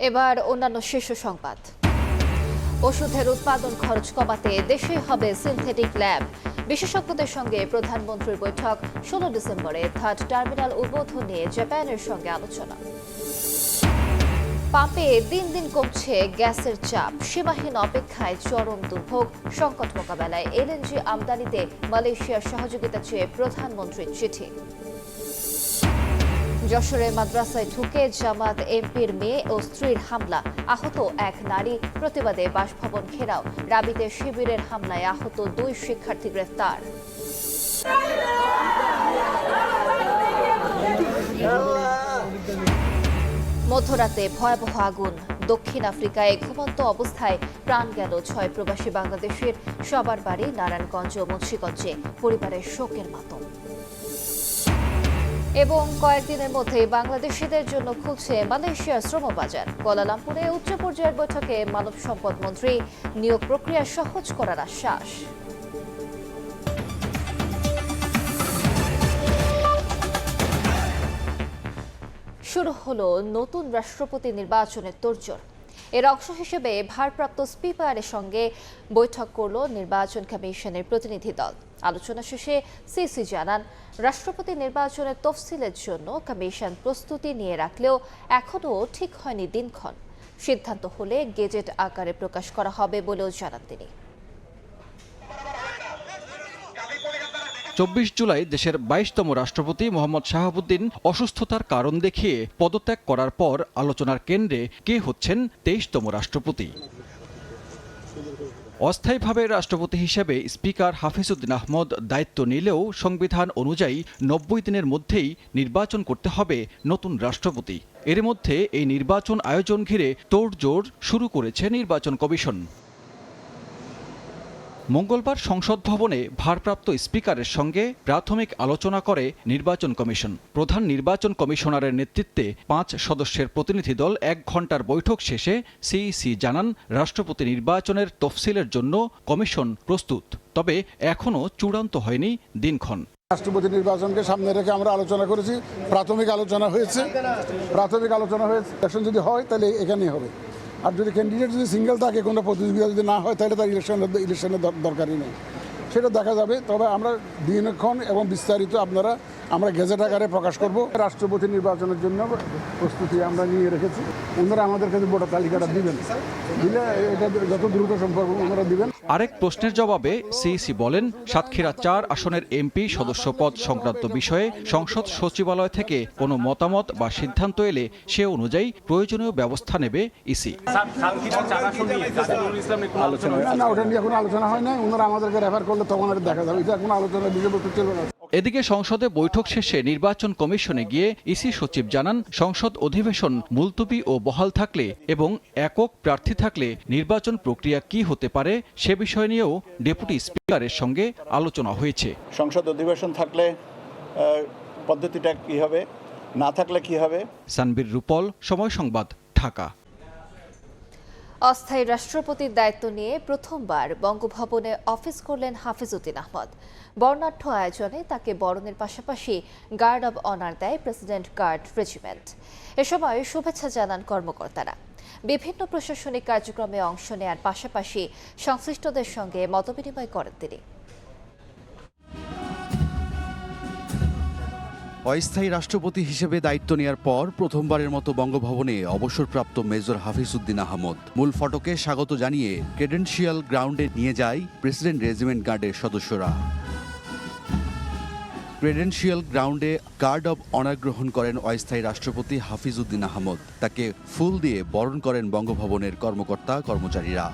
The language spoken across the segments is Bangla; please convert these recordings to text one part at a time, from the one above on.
এবার অন্যান্য শীর্ষ সংবাদ। ওষুধের উৎপাদন খরচ কমাতে দেশে হবে সিনথেটিক ল্যাব। বিশেষজ্ঞদের সঙ্গে প্রধানমন্ত্রীর বৈঠক। 16 ডিসেম্বরে থার্ড টার্মিনাল উদ্বোধন নিয়ে জাপানের সঙ্গে আলোচনা। পাম্পে দিন দিন কমছে গ্যাসের চাপ। সীমাহীন অপেক্ষায় চরম দুর্ভোগ। সংকট মোকাবেলায় এলএনজি আমদানিতে মালয়েশিয়ার সহযোগিতা চেয়ে প্রধানমন্ত্রীর চিঠি। যশোরে মাদ্রাসায় ঢুকে জামাত এমপির মেয়ে ও স্ত্রীর হামলা, আহত এক নারী। প্রতিবাদে বাসভবন ঘেরাও। রাবিতে শিবিরের হামলায় আহত 2 শিক্ষার্থী গ্রেফতার। মধ্যরাতে ভয়াবহ আগুন। দক্ষিণ আফ্রিকায় ঘুমন্ত অবস্থায় প্রাণ গেল 6 প্রবাসী বাংলাদেশের। সবার বাড়ি নারায়ণগঞ্জ ও মুন্সিগঞ্জে। পরিবারের শোকের মাতম। এবং কয়েকদিনের মধ্যে বাংলাদেশিদের জন্য খুলছে মালয়েশিয়ার শ্রমবাজার। কুয়ালালামপুরে উচ্চ পর্যায়ের বৈঠকে মানব সম্পদ মন্ত্রী নিয়োগ প্রক্রিয়া সহজ করার আশ্বাস। শুরু হলো নতুন রাষ্ট্রপতি নির্বাচনের তোড়জোড়। এর অংশ হিসেবে ভারপ্রাপ্ত স্পিকারের সঙ্গে বৈঠক করল নির্বাচন কমিশনের প্রতিনিধি দল। আলোচনা শেষে সিসি জানান, রাষ্ট্রপতি নির্বাচনের তফসিলের জন্য কমিশন প্রস্তুতি নিয়ে রাখলেও এখনও ঠিক হয়নি দিনক্ষণ। সিদ্ধান্ত হলে গেজেট আকারে প্রকাশ করা হবে বলেও জানান তিনি। 24 জুলাই দেশের 22তম রাষ্ট্রপতি মোহাম্মদ শাহাবুদ্দিন অসুস্থতার কারণ দেখিয়ে পদত্যাগ করার পর আলোচনার কেন্দ্রে কে হচ্ছেন 23তম রাষ্ট্রপতি। অস্থায়ীভাবে রাষ্ট্রপতি হিসেবে স্পিকার হাফিজউদ্দিন আহমদ দায়িত্ব নিলেও সংবিধান অনুযায়ী 90 দিনের মধ্যেই নির্বাচন করতে হবে নতুন রাষ্ট্রপতি। এর মধ্যে এই নির্বাচন আয়োজন ঘিরে তোড়জোড় শুরু করেছে নির্বাচন কমিশন। মঙ্গলবার সংসদ ভবনে ভারপ্রাপ্ত স্পিকারের সঙ্গে প্রাথমিক আলোচনা করে নির্বাচন কমিশন। প্রধান নির্বাচন কমিশনারের নেতৃত্বে 5 সদস্যের প্রতিনিধি দল 1 ঘণ্টার বৈঠক শেষে সিইসি জানান, রাষ্ট্রপতি নির্বাচনের তফসিলের জন্য কমিশন প্রস্তুত, তবে এখনও চূড়ান্ত হয়নি দিনক্ষণ। রাষ্ট্রপতি নির্বাচনকে সামনে রেখে আমরা আলোচনা করেছি। প্রাথমিক আলোচনা হয়েছে। ইলেকশন যদি হয় তাহলে এখানেই হবে। আর যদি ক্যান্ডিডেট যদি সিঙ্গেল থাকে, কোনো প্রতিযোগিতা যদি না হয়, তাহলে তার ইলেকশনের দরকারই নেই। সেটা দেখা যাবে। তবে আমরা দিনক্ষণ এবং বিস্তারিত আমরা গেজেট আকারে প্রকাশ করব। রাষ্ট্রপতি নির্বাচনের জন্য প্রস্তুতি আমরা নিয়ে রেখেছি। ওনারা আমাদের কাছে ভোটার তালিকাটা দিবেন, দিলে এটা যত দ্রুত সম্পর্ক ওনারা দিবেন। আরেক প্রশ্নের জবাবে সিইসি বলেন, সাতক্ষীরা 4 আসনের এমপি সদস্য পদ সংক্রান্ত বিষয়ে সংসদ সচিবালয় থেকে কোনো মতামত বা সিদ্ধান্ত এলে সে অনুযায়ী প্রয়োজনীয় ব্যবস্থা নেবে ইসি। না, ওটা নিয়ে কোনো আলোচনা হয় না। ওনারা আমাদেরকে রেফার করলে তখন আর দেখা যাবে। এটা কোনো আলোচনার বিষয়বস্তু ছিল না। এদিকে সংসদে বৈঠক শেষে নির্বাচন কমিশনে গিয়ে ইসি সচিব জানান, সংসদ অধিবেশন মুলতবি ও বহাল থাকলে এবং একক প্রার্থী থাকলে নির্বাচন প্রক্রিয়া কি হতে পারে সে বিষয় নিয়েও ডেপুটি স্পিকারের সঙ্গে আলোচনা হয়েছে। সংসদ অধিবেশন থাকলে পদ্ধতিটা কি হবে, না থাকলে কি হবে। সানবীর রূপল, সময় সংবাদ, ঢাকা। অস্থায়ী রাষ্ট্রপতির দায়িত্ব নিয়ে প্রথমবার বঙ্গভবনে অফিস করলেন হাফিজউদ্দিন আহমদ। বর্ণাঢ্য আয়োজনে তাকে বরণের পাশাপাশি গার্ড অব অনার দেয় প্রেসিডেন্ট গার্ড রেজিমেন্ট। এ সময় শুভেচ্ছা জানান কর্মকর্তারা। বিভিন্ন প্রশাসনিক কার্যক্রমে অংশ নেয়ার পাশাপাশি সংশ্লিষ্টদের সঙ্গে মতবিনিময় করেন তিনি। অস্থায়ী রাষ্ট্রপতি হিসেবে দায়িত্ব নেয়ার পর প্রথমবারের মতো বঙ্গভবনে অবসরপ্রাপ্ত মেজর হাফিজউদ্দিন আহমদ মূল ফটকে স্বাগত জানিয়ে ক্রেডেনশিয়াল গ্রাউন্ডে নিয়ে যায় প্রেসিডেন্ট রেজিমেন্ট গার্ডের সদস্যরা। ক্রেডেনশিয়াল গ্রাউন্ডে গার্ড অব অনার গ্রহণ করেন অস্থায়ী রাষ্ট্রপতি হাফিজউদ্দিন আহমদ। তাকে ফুল দিয়ে বরণ করেন বঙ্গভবনের কর্মকর্তা কর্মচারীরা।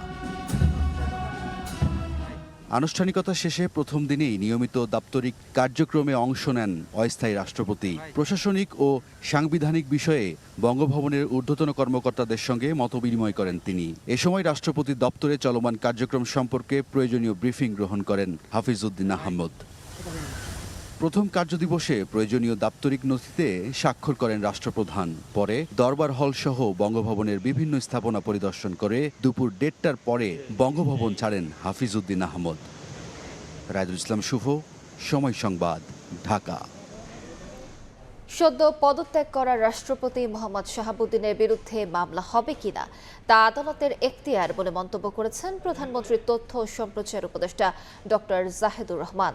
আনুষ্ঠানিকতা শেষে প্রথম দিনেই নিয়মিত দাপ্তরিক কার্যক্রমে অংশ নেন অস্থায়ী রাষ্ট্রপতি। প্রশাসনিক ও সাংবিধানিক বিষয়ে বঙ্গভবনের ঊর্ধ্বতন কর্মকর্তাদের সঙ্গে মতবিনিময় করেন তিনি। এ সময় রাষ্ট্রপতির দপ্তরে চলমান কার্যক্রম সম্পর্কে প্রয়োজনীয় ব্রিফিং গ্রহণ করেন হাফিজউদ্দিন আহমদ। প্রথম কার্যদিবসে প্রয়োজনীয় দাপ্তরিক নথিতে স্বাক্ষর করেন রাষ্ট্রপ্রধান। পরে দরবার হল সহ বঙ্গভবনের বিভিন্ন স্থাপনা পরিদর্শন করে দুপুর 1:30টার পরে বঙ্গভবন ছাড়েন হাফিজউদ্দিন আহমদ। রায়দুল ইসলাম শুভ, সময় সংবাদ, ঢাকা। সদ্য পদত্যাগ করা রাষ্ট্রপতি মোহাম্মদ শাহাবুদ্দিনের বিরুদ্ধে মামলা হবে কিনা তা আদালতের এখতিয়ার বলে মন্তব্য করেছেন প্রধানমন্ত্রীর তথ্য ও সম্প্রচার উপদেষ্টা ডক্টর জাহিদুর রহমান।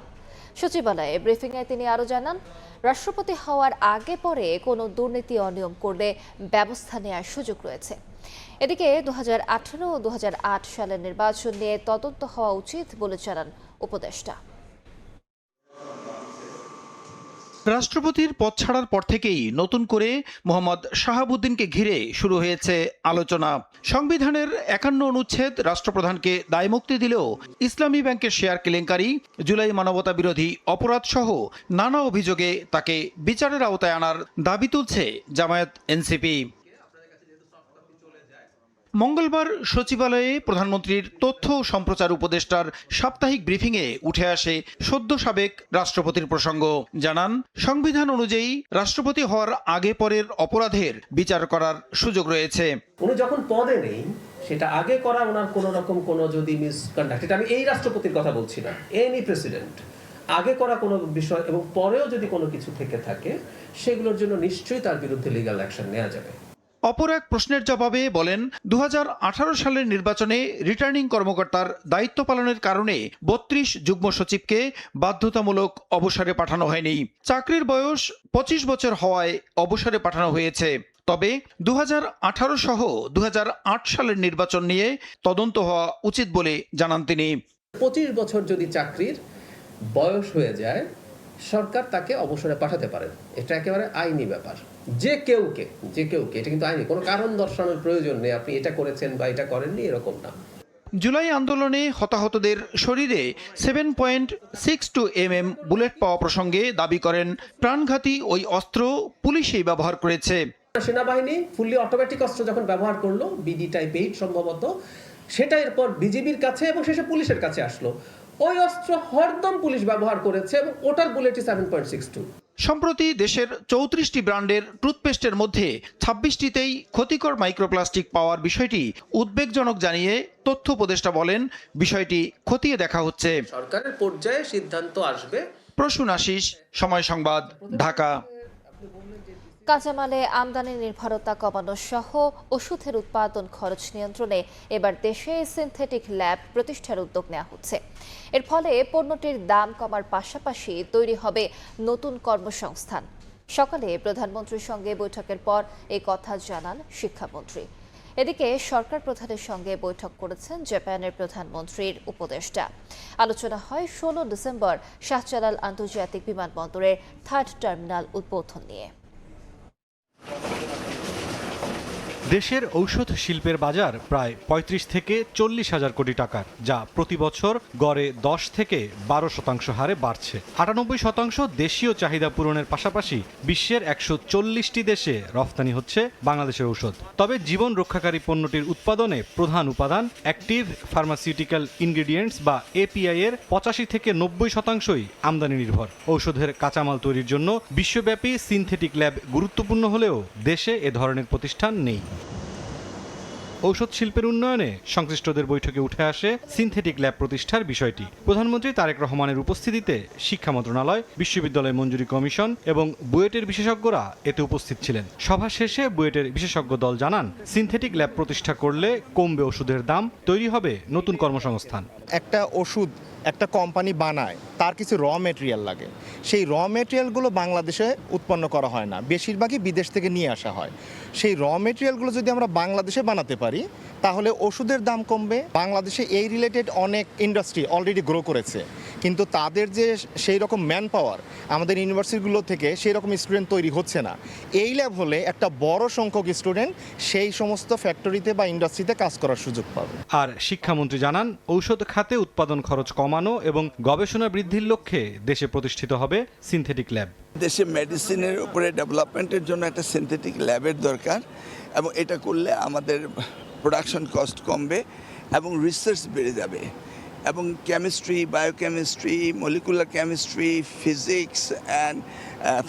সচিবালয়ে ব্রিফিংয়ে তিনি আরও জানান, রাষ্ট্রপতি হওয়ার আগে পরে কোনো দুর্নীতি অনিয়ম করলে ব্যবস্থা নেওয়ার সুযোগ রয়েছে। এদিকে 2018 ও 2008 সালের নির্বাচন নিয়ে তদন্ত হওয়া উচিত বলে জানান উপদেষ্টা। রাষ্ট্রপতির পদ ছাড়ার পর থেকেই নতুন করে মোহাম্মদ শাহাবুদ্দিনকে ঘিরে শুরু হয়েছে আলোচনা। সংবিধানের 51 অনুচ্ছেদ রাষ্ট্রপ্রধানকে দায়মুক্তি দিলেও ইসলামী ব্যাংকের শেয়ার কেলেঙ্কারি, জুলাই মানবতা বিরোধী অপরাধ সহ নানা অভিযোগে তাকে বিচারের আওতায় আনার দাবি তুলছে জামায়াত এনসিপি। মঙ্গলবার সচিবালয়ে প্রধানমন্ত্রীর তথ্য ও সম্প্রচার উপদেষ্টার সাপ্তাহিক ব্রিফিংয়ে উঠে আসে সদ্য সাবেক রাষ্ট্রপতির প্রসঙ্গ। জানান, সংবিধান অনুযায়ী রাষ্ট্রপতি হওয়ার আগে পরের অপরাধের বিচার করার সুযোগ রয়েছে। উনি যখন পদে নেই, সেটা আগে করা ওনার কোনো রকম কোনো যদি মিসকন্ডাক্ট, এটা আমি এই রাষ্ট্রপতির কথা বলছি না, এনি প্রেসিডেন্ট আগে করা কোনো বিষয় এবং পরেও যদি কোনো কিছু থেকে থাকে, সেগুলোর জন্য নিশ্চয়ই তার বিরুদ্ধে লিগ্যাল অ্যাকশন নেওয়া যাবে। অপর এক প্রশ্নের জবাবে বলেন, 2018 সালের নির্বাচনে রিটার্নিং কর্মকর্তার দায়িত্ব পালনের কারণে 32 যুগ্ম সচিবকে বাধ্যতামূলক অবসরে পাঠানো হয়নি। চাকরির বয়স 25 বছর হওয়ায় অবসরে পাঠানো হয়েছে। তবে 2018 সহ 2008 সালের নির্বাচন নিয়ে তদন্ত হওয়া উচিত বলে জানান তিনি। 25 বছর যদি চাকরির বয়স হয়ে যায়, সরকার তাকে অবসরে পাঠাতে পারেন। এটা একেবারে আইনি ব্যাপার। যে কেউকে এটা কিন্তু আইনি, কোনো কারণ দর্শানোর প্রয়োজন নেই, আপনি এটা করেছেন বা এটা করেননি, এরকম না। জুলাই আন্দোলনে হতাহতদের শরীরে 7.62 mm বুলেট পাওয়া প্রসঙ্গে দাবি করেন, প্রাণঘাতী ওই অস্ত্র পুলিশই ব্যবহার করেছে। সেনাবাহিনী ফুললি অটোমেটিক অস্ত্র যখন ব্যবহার করলো, বিডি টাইপ 8 সম্ভবত, সেটা এরপর বিজিবির কাছে এবং শেষে পুলিশের কাছে আসলো। ওই অস্ত্র হরদম পুলিশ ব্যবহার করেছে এবং ওটার বুলেটই 7.62। সম্প্রতি দেশের 34টি ব্র্যান্ডের টুথপেস্টের মধ্যে 26টিতেই ক্ষতিকর মাইক্রোপ্লাস্টিক পাওয়ার বিষয়টি উদ্বেগজনক জানিয়ে তথ্য উপদেষ্টা বলেন, বিষয়টি খতিয়ে দেখা হচ্ছে। সরকারের পর্যায়ে সিদ্ধান্ত আসবে। প্রসূন আশিস, সময় সংবাদ, ঢাকা। কাঁচামালে আমদানি নির্ভরতা কমানো সহ ওষুধের উৎপাদন খরচ নিয়ন্ত্রণে এবার দেশে সিনথেটিক ল্যাব প্রতিষ্ঠার উদ্যোগ নেওয়া হচ্ছে। এর ফলে পণ্যটির দাম কমার পাশাপাশি তৈরি হবে নতুন কর্মসংস্থান। সকালে প্রধানমন্ত্রীর সঙ্গে বৈঠকের পর এই কথা জানান শিক্ষামন্ত্রী। এদিকে সরকার প্রধানের সঙ্গে বৈঠক করেছেন জাপানের প্রধানমন্ত্রীর উপদেষ্টা। আলোচনা হয় 16 ডিসেম্বর শাহজালাল আন্তর্জাতিক বিমানবন্দরের 3rd টার্মিনাল উদ্বোধন নিয়ে। দেশের ঔষধ শিল্পের বাজার প্রায় 35 থেকে 40 হাজার কোটি টাকার, যা প্রতি বছর গড়ে 10 থেকে 12% হারে বাড়ছে। 98% দেশীয় চাহিদা পূরণের পাশাপাশি বিশ্বের 140টি দেশে রফতানি হচ্ছে বাংলাদেশের ঔষধ। তবে জীবন রক্ষাকারী পণ্যটির উৎপাদনে প্রধান উপাদান অ্যাক্টিভ ফার্মাসিউটিক্যাল ইনগ্রেডিয়েন্টস বা এপিআই এর 85 থেকে 90%ই আমদানি নির্ভর। ঔষধের কাঁচামাল তৈরির জন্য বিশ্বব্যাপী সিনথেটিক ল্যাব গুরুত্বপূর্ণ হলেও দেশে এ ধরনের প্রতিষ্ঠান নেই। ঔষধ শিল্পের উন্নয়নে সংশ্লিষ্টদের বৈঠকে উঠে আসে সিনথেটিক ল্যাব প্রতিষ্ঠার বিষয়টি। প্রধানমন্ত্রী তারেক রহমানের উপস্থিতিতে শিক্ষা মন্ত্রণালয়, বিশ্ববিদ্যালয় মঞ্জুরি কমিশন এবং বুয়েটের বিশেষজ্ঞরা এতে উপস্থিত ছিলেন। সভা শেষে বুয়েটের বিশেষজ্ঞ দল জানান, সিনথেটিক ল্যাব প্রতিষ্ঠা করলে কমবে ওষুধের দাম, তৈরি হবে নতুন কর্মসংস্থান। একটা ওষুধ একটা কোম্পানি বানায়, তার কিছু র মেটেরিয়াল লাগে। সেই র মেটেরিয়ালগুলো বাংলাদেশে উৎপন্ন করা হয় না, বেশিরভাগই বিদেশ থেকে নিয়ে আসা হয়। সেই র মেটেরিয়ালগুলো যদি আমরা বাংলাদেশে বানাতে পারি, তাহলে ওষুধের দাম কমবে। বাংলাদেশে এই রিলেটেড অনেক ইন্ডাস্ট্রি অলরেডি গ্রো করেছে, কিন্তু তাদের যে সেই রকম ম্যান পাওয়ার আমাদের ইউনিভার্সিটিগুলো থেকে সেই রকম স্টুডেন্ট তৈরি হচ্ছে না। এই ল্যাব হলে একটা বড় সংখ্যক স্টুডেন্ট সেই সমস্ত ফ্যাক্টরিতে বা ইন্ডাস্ট্রিতে কাজ করার সুযোগ পাবে। আর শিক্ষামন্ত্রী জানান, ঔষধ খাতে উৎপাদন খরচ কমানো এবং গবেষণা বৃদ্ধির লক্ষ্যে দেশে প্রতিষ্ঠিত হবে সিনথেটিক ল্যাব। দেশে মেডিসিনের উপরে ডেভেলপমেন্টের জন্য একটা সিনথেটিক ল্যাবের দরকার, এবং এটা করলে আমাদের প্রোডাকশন কস্ট কমবে এবং রিসার্চ বেড়ে যাবে, এবং chemistry, biochemistry, molecular chemistry, physics and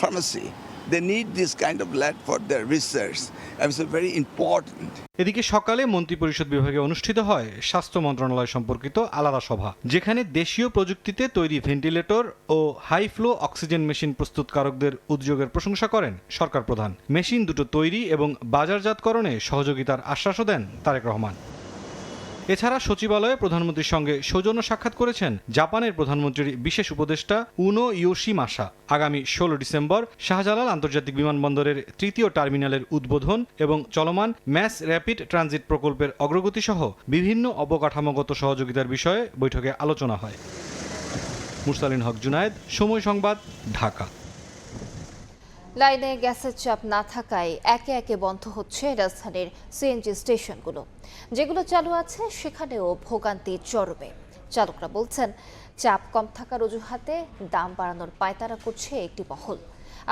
pharmacy They need this kind of land for their research, and it's very important. এদিকে সকালে মন্ত্রিপরিষদ বিভাগে অনুষ্ঠিত হয় স্বাস্থ্য মন্ত্রণালয় সম্পর্কিত আলাদা সভা, যেখানে দেশীয় প্রযুক্তিতে তৈরি ভেন্টিলেটর ও হাই ফ্লো অক্সিজেন মেশিন প্রস্তুতকারকদের উদ্যোগের প্রশংসা করেন সরকার প্রধান। মেশিন দুটো তৈরি এবং বাজারজাতকরণে সহযোগিতার আশ্বাসও দেন তারেক রহমান। এছাড়া সচিবালয়ে প্রধানমন্ত্রীর সঙ্গে সৌজন্য সাক্ষাৎ করেছেন জাপানের প্রধানমন্ত্রীর বিশেষ উপদেষ্টা উনো ইয়োশিমাসা। আগামী 16 ডিসেম্বর শাহজালাল আন্তর্জাতিক বিমানবন্দরের তৃতীয় টার্মিনালের উদ্বোধন এবং চলমান ম্যাস র্যাপিড ট্রানজিট প্রকল্পের অগ্রগতি সহ বিভিন্ন অবকাঠামোগত সহযোগিতার বিষয়ে বৈঠকে আলোচনা হয়। মুরসালিন হক জুনায়েদ, সময় সংবাদ, ঢাকা। লাইনে গ্যাসের চাপ না থাকায় একে একে বন্ধ হচ্ছে রাজধানীর সিএনজি স্টেশনগুলো। যেগুলো চালু আছে সেখানেও ভোগান্তি চরমে। চালকরা বলছেন, চাপ কম থাকার অজুহাতে দাম বাড়ানোর পায়তারা করছে একটি মহল।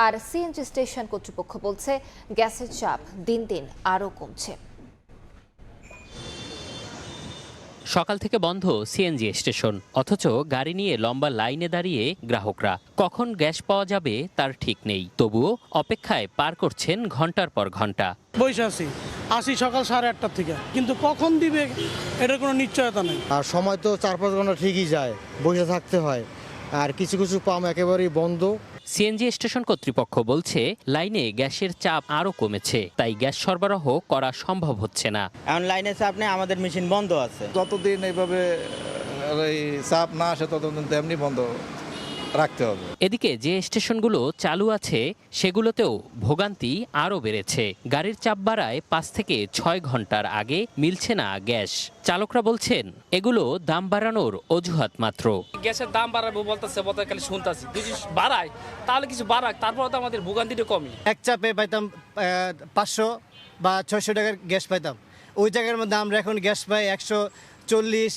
আর সিএনজি স্টেশন কর্তৃপক্ষ বলছে, গ্যাসের চাপ দিন দিন আরও কমছে। সকাল থেকে বন্ধ সিএনজি স্টেশন, অথচ গাড়ি নিয়ে লম্বা লাইনে দাঁড়িয়ে গ্রাহকরা। কখন গ্যাস পাওয়া যাবে তার ঠিক নেই, তবুও অপেক্ষায় পার করছেন ঘন্টার পর ঘন্টা। বসে আসি সকাল 8:30 থেকে, কিন্তু কখন দিবে এটার কোনো নিশ্চয়তা নেই। আর সময় তো 4-5 ঘন্টা ঠিকই যায়, বসে থাকতে হয়। আর কিছু কিছু পাম্প একেবারেই বন্ধ। সিএনজি স্টেশন কর্তৃপক্ষ বলছে, লাইনে গ্যাসের চাপ আরও কমেছে, তাই গ্যাস সরবরাহ করা সম্ভব হচ্ছে না। এখন লাইনে চাপ নেই, আমাদের মেশিন বন্ধ আছে। যতদিন এইভাবে চাপ না আসে ততদিন তেমনি বন্ধ রাখতে হবে। এদিকে যে স্টেশনগুলো চালু আছে সেগুলোতেও ভোগান্তি আরও বেড়েছে। গাড়ির চাপ বাড়ায় 5 থেকে 6 ঘন্টার আগে মিলছে না গ্যাস। চালকরা বলছেন, এগুলো দাম বাড়ানোর অজুহাত মাত্র। গ্যাসের দাম বাড়াবো বলতেছে, খালি শুনতেছি, যদি বাড়ায় তাহলে কিছু বাড়াক, তারপর তো আমাদের ভোগান্তিটা কমে। এক চাপে পাইতাম 500 বা 600 টাকার গ্যাস পাইতাম, ওই জায়গার মধ্যে আমরা এখন গ্যাস পাই 140,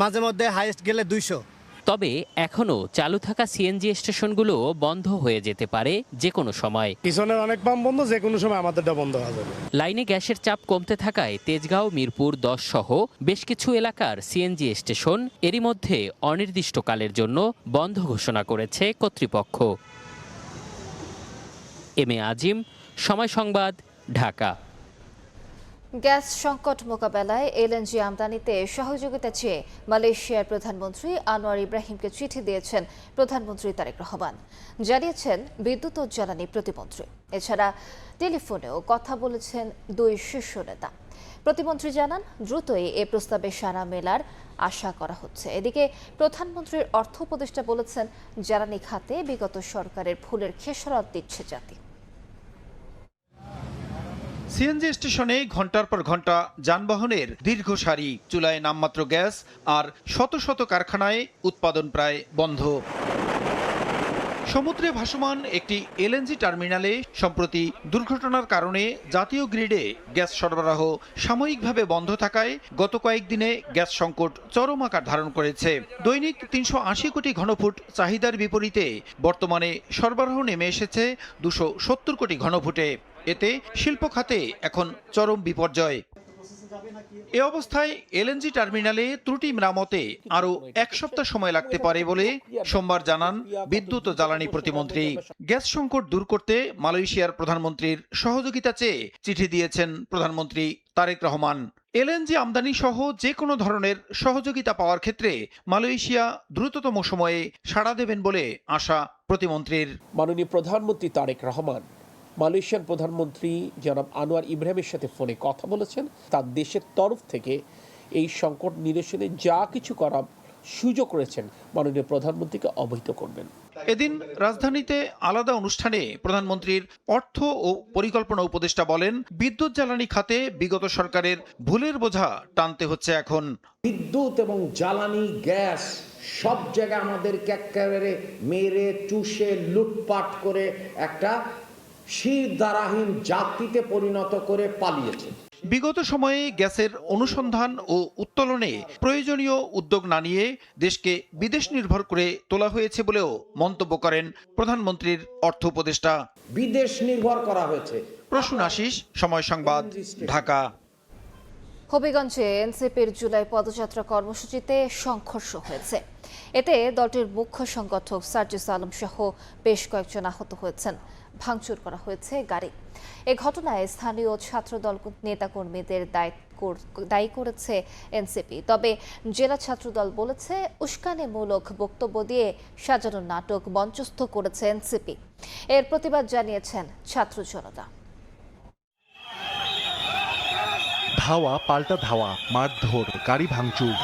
মাঝে মধ্যে হাইয়েস্ট গেলে 200। তবে এখনো চালু থাকা সিএনজি স্টেশনগুলো বন্ধ হয়ে যেতে পারে যে কোনো সময়। পিছনের অনেক পাম্প বন্ধ, যে কোনো সময় আমাদেরটা বন্ধ হয়ে যাবে। লাইনে গ্যাসের চাপ কমতে থাকায় তেজগাঁও, মিরপুর 10 সহ বেশ কিছু এলাকার সিএনজি স্টেশন এরই মধ্যে অনির্দিষ্টকালের জন্য বন্ধ ঘোষণা করেছে কর্তৃপক্ষ। এম এ আজিম, সময় সংবাদ, ঢাকা। গ্যাস সংকট মোকাবেলায় এলএনজি আমদানিতে সহযোগিতা চেয়ে মালয়েশিয়ার প্রধানমন্ত্রী আনোয়ার ইব্রাহিমকে চিঠি দিয়েছেন প্রধানমন্ত্রী তারেক রহমান, জানিয়েছেন বিদ্যুৎ ও জ্বালানি প্রতিমন্ত্রী। এছাড়া টেলিফোনেও কথা বলেছেন দুই শীর্ষ নেতা। প্রতিমন্ত্রী জানান, দ্রুতই এ প্রস্তাবে সাড়া মেলার আশা করা হচ্ছে। এদিকে প্রধানমন্ত্রীর অর্থ উপদেষ্টা বলেছেন, জ্বালানি খাতে বিগত সরকারের ভুলের খেসারত দিচ্ছে জাতি। সিএনজি স্টেশনে ঘন্টার পর ঘন্টা যানবাহনের দীর্ঘ সারি, চুলায় নামমাত্র গ্যাস, আর শত শত কারখানায় উৎপাদন প্রায় বন্ধ। সমুদ্রে ভাসমান একটি এলএনজি টার্মিনালে সম্প্রতি দুর্ঘটনার কারণে জাতীয় গ্রিডে গ্যাস সরবরাহ সাময়িকভাবে বন্ধ থাকায় গত কয়েকদিনে গ্যাস সংকট চরম আকার ধারণ করেছে। দৈনিক 380 কোটি ঘনফুট চাহিদার বিপরীতে বর্তমানে সরবরাহ নেমে এসেছে 270 কোটি ঘনফুটে। এতে শিল্প খাতে এখন চরম বিপর্যয়। এ অবস্থায় এলএনজি টার্মিনালে ত্রুটি মেরামতে আরও 1 সপ্তাহ সময় লাগতে পারে বলে সোমবার জানান বিদ্যুৎ ও জ্বালানি প্রতিমন্ত্রী। গ্যাস সংকট দূর করতে মালয়েশিয়ার প্রধানমন্ত্রীর সহযোগিতা চেয়ে চিঠি দিয়েছেন প্রধানমন্ত্রী তারেক রহমান। এলএনজি আমদানি সহ যে কোনো ধরনের সহযোগিতা পাওয়ার ক্ষেত্রে মালয়েশিয়া দ্রুততম সময়ে সাড়া দেবেন বলে আশা প্রতিমন্ত্রীর। মাননীয় প্রধানমন্ত্রী তারেক রহমান মালয়েশিয়ার প্রধানমন্ত্রী জনাব আনোয়ার ইব্রাহিমের সাথে ফোনে কথা বলেছেন। তার দেশের তরফ থেকে এই সংকট নিরসনে যা কিছু করার সুযোগ রয়েছেন মাননীয় প্রধানমন্ত্রীকে অবহিত করবেন। এদিন রাজধানীতে আলাদা অনুষ্ঠানে প্রধানমন্ত্রীর অর্থ ও পরিকল্পনা উপদেষ্টা বলেন, বিদ্যুৎ জ্বালানি খাতে বিগত সরকারের ভুলের বোঝা টানতে হচ্ছে এখন। বিদ্যুৎ এবং জ্বালানি গ্যাস সব জায়গায় আমাদেরকে একেবারে মেরে চুষে লুটপাট করে একটা শিরদারাহীন জাতিতে পরিণত করে পালিয়েছে। বিগত সময়ে গ্যাসের অনুসন্ধান ও উত্তোলনে প্রয়োজনীয় উদ্যোগ না নিয়ে দেশকে বিদেশ নির্ভর করে তোলা হয়েছে বলেও মন্তব্য করেন প্রধানমন্ত্রীর অর্থ উপদেষ্টা। বিদেশ নির্ভর করা হয়েছে। প্রসূন আশিস, সময় সংবাদ, ঢাকা। হবিগঞ্জে এনসিপির জুলাই পদযাত্রা কর্মসূচিতে সংঘর্ষ হয়েছে। এতে দলটির মুখ্য সংগঠক সার্জিস আলম সহ বেশ কয়েকজন আহত হয়েছেন। ভাঙচুর করা হয়েছে গাড়ি। এ ঘটনায় স্থানীয় ছাত্রদল নেতাকর্মীদের দায়ী করেছে এনসিপি। তবে জেলা ছাত্রদল বলেছে উস্কানিমূলক বক্তব্য দিয়ে সাজানো নাটক মঞ্চস্থ করেছে এনসিপি। এর প্রতিবাদ জানিয়েছেন ছাত্র জনতা। ধাওয়া পাল্টা ধাওয়া, মারধর, গাড়ি ভাঙচুর।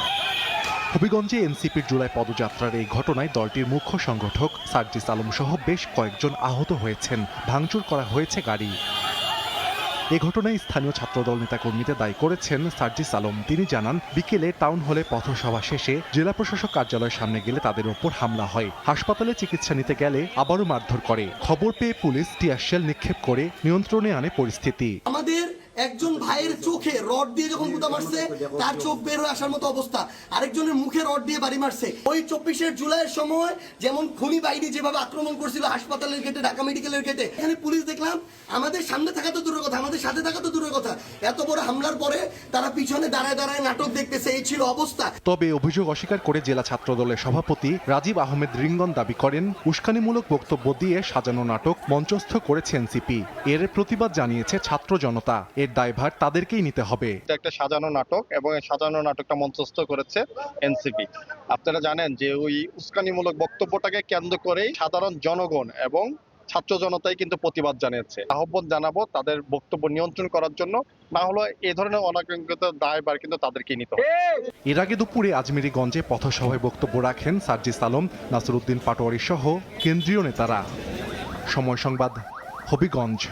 হবিগঞ্জে এনসিপির জুলাই পদযাত্রার এই ঘটনায় দলটির মুখ্য সংগঠক সার্জিস আলম সহ বেশ কয়েকজন আহত হয়েছেন। ভাঙচুর করা হয়েছে গাড়ি। এ ঘটনায় স্থানীয় ছাত্রদল নেতাকর্মীদের দায়ী করেছেন সার্জিস আলম। তিনি জানান, বিকেলে টাউন হলে পথসভা শেষে জেলা প্রশাসক কার্যালয়ের সামনে গেলে তাদের ওপর হামলা হয়। হাসপাতালে চিকিৎসা নিতে গেলে আবারও মারধর করে। খবর পেয়ে পুলিশ টিয়ার শেল নিক্ষেপ করে নিয়ন্ত্রণে আনে পরিস্থিতি। আমাদের একজন ভাইয়ের চোখে রড দিয়ে যখন গুঁতা মারছে, তার চোখ বের হয়ে আসার মতো অবস্থা। আরেকজনের মুখে রড দিয়ে বাড়ি মারছে। ওই 24 জুলাইয়ের সময় যেমন খুনি বাহিনী যেভাবে আক্রমণ করছিল হাসপাতালের গেটে, ঢাকা মেডিকেলের গেটে, এখানে পুলিশ দেখলাম আমাদের সামনে থাকা তো দূরের কথা, আমাদের সাথে থাকা তো দূরের কথা, এত বড় হামলার পরে তারা পিছনে দাঁড়ায় দাঁড়ায় নাটক দেখতেছে। এই ছিল অবস্থা। তবে অভিযোগ অস্বীকার করে জেলা ছাত্রদলের সভাপতি রাজীব আহমেদ রিঙ্গন দাবি করেন, উস্কানিমূলক বক্তব্য দিয়ে সাজানো নাটক মঞ্চস্থ করেছে এনসিপি। এর প্রতিবাদ জানিয়েছে ছাত্র জনতা। এর দায়ভার তাদেরকেই নিতে হবে। এটা একটা সাজানো নাটক এবং এই সাজানো নাটকটা মঞ্চস্থ করেছে এনসিপি। আপনারা জানেন যে ওই উস্কানিমূলক বক্তব্যটাকে কেন্দ্র করেই সাধারণ জনগণ এবং ছাত্র জনতাই কিন্তু প্রতিবাদ জানিয়েছে। আহ্বান জানাবো তাদের বক্তব্য নিয়ন্ত্রণ করার জন্য, না হলে এই ধরনের অনাকাঙ্ক্ষিত দায়ভার কিন্তু তাদেরকেই নিতে হবে। এর আগে দুপুরে আজমেরীগঞ্জে পথসভায় বক্তব্য রাখেন সার্জিস আলম, নাসিরউদ্দিন পাটোয়ারি সহ কেন্দ্রীয় নেতারা। সময় সংবাদ, হবিগঞ্জ।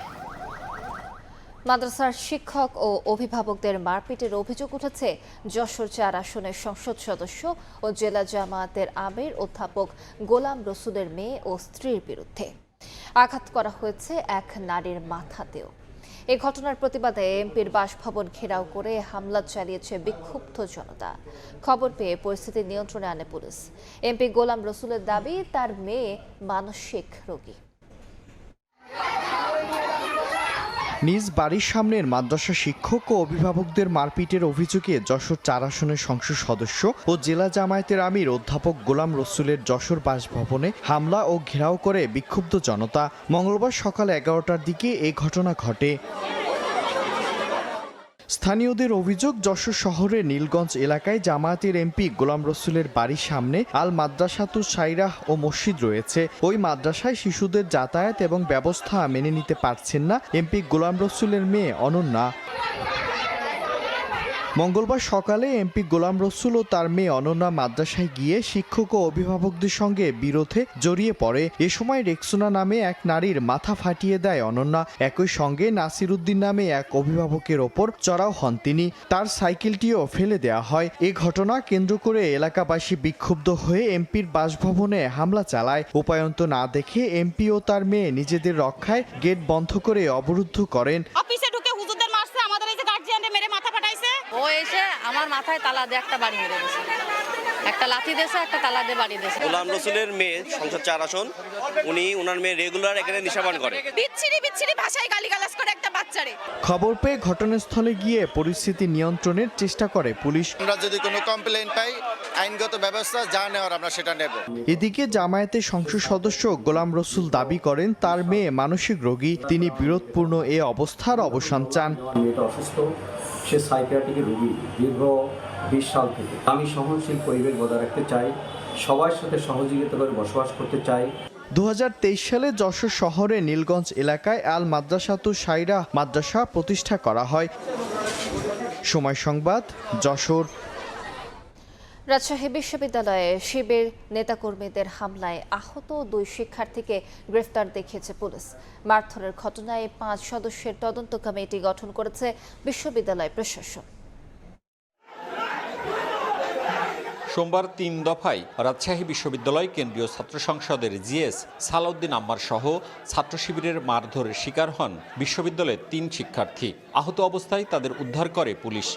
মাদ্রাসার শিক্ষক ও অভিভাবকদের মারপিটের অভিযোগ উঠেছে যশোর 4 আসনের সংসদ সদস্য ও জেলা জামায়াতের আমির অধ্যাপক গোলাম রসুলের মেয়ে ও স্ত্রীর বিরুদ্ধে। আঘাত করা হয়েছে এক নারীর মাথাতেও। এই ঘটনার প্রতিবাদে এমপির বাসভবন ঘেরাও করে হামলা চালিয়েছে বিক্ষুব্ধ জনতা। খবর পেয়ে পরিস্থিতি নিয়ন্ত্রণে আনে পুলিশ। এমপি গোলাম রসুলের দাবি, তার মেয়ে মানসিক রোগী। নিজ বাড়ির সামনের মাদ্রাসা শিক্ষক ও অভিভাবকদের মারপিটের অভিযোগে যশোর 4 আসনের সংসদ সদস্য ও জেলা জামায়াতের আমির অধ্যাপক গোলাম রসুলের যশোর বাসভবনে হামলা ও ঘেরাও করে বিক্ষুব্ধ জনতা। মঙ্গলবার সকাল 11টার দিকে এই ঘটনা ঘটে। স্থানীয়দের অভিযোগ, যশোর শহরের নীলগঞ্জ এলাকায় জামায়াতের এমপি গোলাম রসুলের বাড়ির সামনে আল মাদ্রাসাতুস সাইরাহ ও মসজিদ রয়েছে। ওই মাদ্রাসায় শিশুদের যাতায়াত এবং ব্যবস্থা মেনে নিতে পারছেন না এমপি গোলাম রসুলের মেয়ে অনন্যা। মঙ্গলবার সকালে এমপি গোলাম রসুল ও তার মেয়ে অনন্যা মাদ্রাসায় গিয়ে শিক্ষক ও অভিভাবকদের সঙ্গে বিরোধে জড়িয়ে পড়ে। এ সময় রেক্সোনা নামে এক নারীর মাথা ফাটিয়ে দেয় অনন্যা। একই সঙ্গে নাসিরউদ্দিন নামে এক অভিভাবকের ওপর চড়াও হন তিনি। তার সাইকেলটিও ফেলে দেওয়া হয়। এ ঘটনা কেন্দ্র করে এলাকাবাসী বিক্ষুব্ধ হয়ে এমপির বাসভবনে হামলা চালায়। উপায়ন্ত না দেখে এমপি ও তার মেয়ে নিজেদের রক্ষায় গেট বন্ধ করে অবরুদ্ধ করেন। ও এসে আমার মাথায় তালা দিয়ে একটা বাড়ি মেরে দিয়েছে, একটা লাথি দিয়েছে, একটা তালা দিয়ে বাড়ি দিয়েছে। গোলাম রসুলের মেয়ে, সংসদ 4 আসন, ওনার মেয়ে রেগুলার এখানে নিশাপান করে। বিচ্ছিরি ভাষায় গালিগালাজ করে একটা বাচ্চারে। খবর পেয়ে ঘটনাস্থলে গিয়ে পরিস্থিতি নিয়ন্ত্রণের চেষ্টা করে পুলিশ। আমরা যদি কোনো কমপ্লেইন পাই, আইনগত ব্যবস্থা যা নেওয়ার আমরা সেটা নেব। এদিকে জামায়াতের সংসদ সদস্য গোলাম রসুল দাবি করেন, তার মেয়ে মানসিক রোগী। তিনি বিরোধপূর্ণ এ অবস্থার অবসান চান। মেয়েটা অসুস্থ, সে সাইকিয়াট্রিক রোগী দীর্ঘ 20 সাল থেকে। আমি সহনশীল পরিবেশ বজায় রাখতে চাই, সবার সাথে সহযোগিতা করে বসবাস করতে চাই। 2023 সালে যশোর শহরে নীলগঞ্জ এলাকায় আল মাদ্রাসাতুস সাইরাহ মাদ্রাসা প্রতিষ্ঠা করা হয়। সময় সংবাদ, যশোর। রাজশাহী বিশ্ববিদ্যালয়ে শিবির নেতাকর্মীদের হামলায় আহত 2 শিক্ষার্থীকে গ্রেফতার দেখিয়েছে পুলিশ। মারধরের ঘটনায় 5 সদস্যের তদন্ত কমিটি গঠন করেছে বিশ্ববিদ্যালয় প্রশাসন। সোমবার 3 দফায় রাজশাহী বিশ্ববিদ্যালয় কেন্দ্রীয় ছাত্র সংসদের জিএস সালাউদ্দিন আম্মার সহ ছাত্র শিবিরের মারধরের শিকার হন বিশ্ববিদ্যালয়ের 3 শিক্ষার্থী। আহত অবস্থায় তাদের উদ্ধার করে পুলিশ।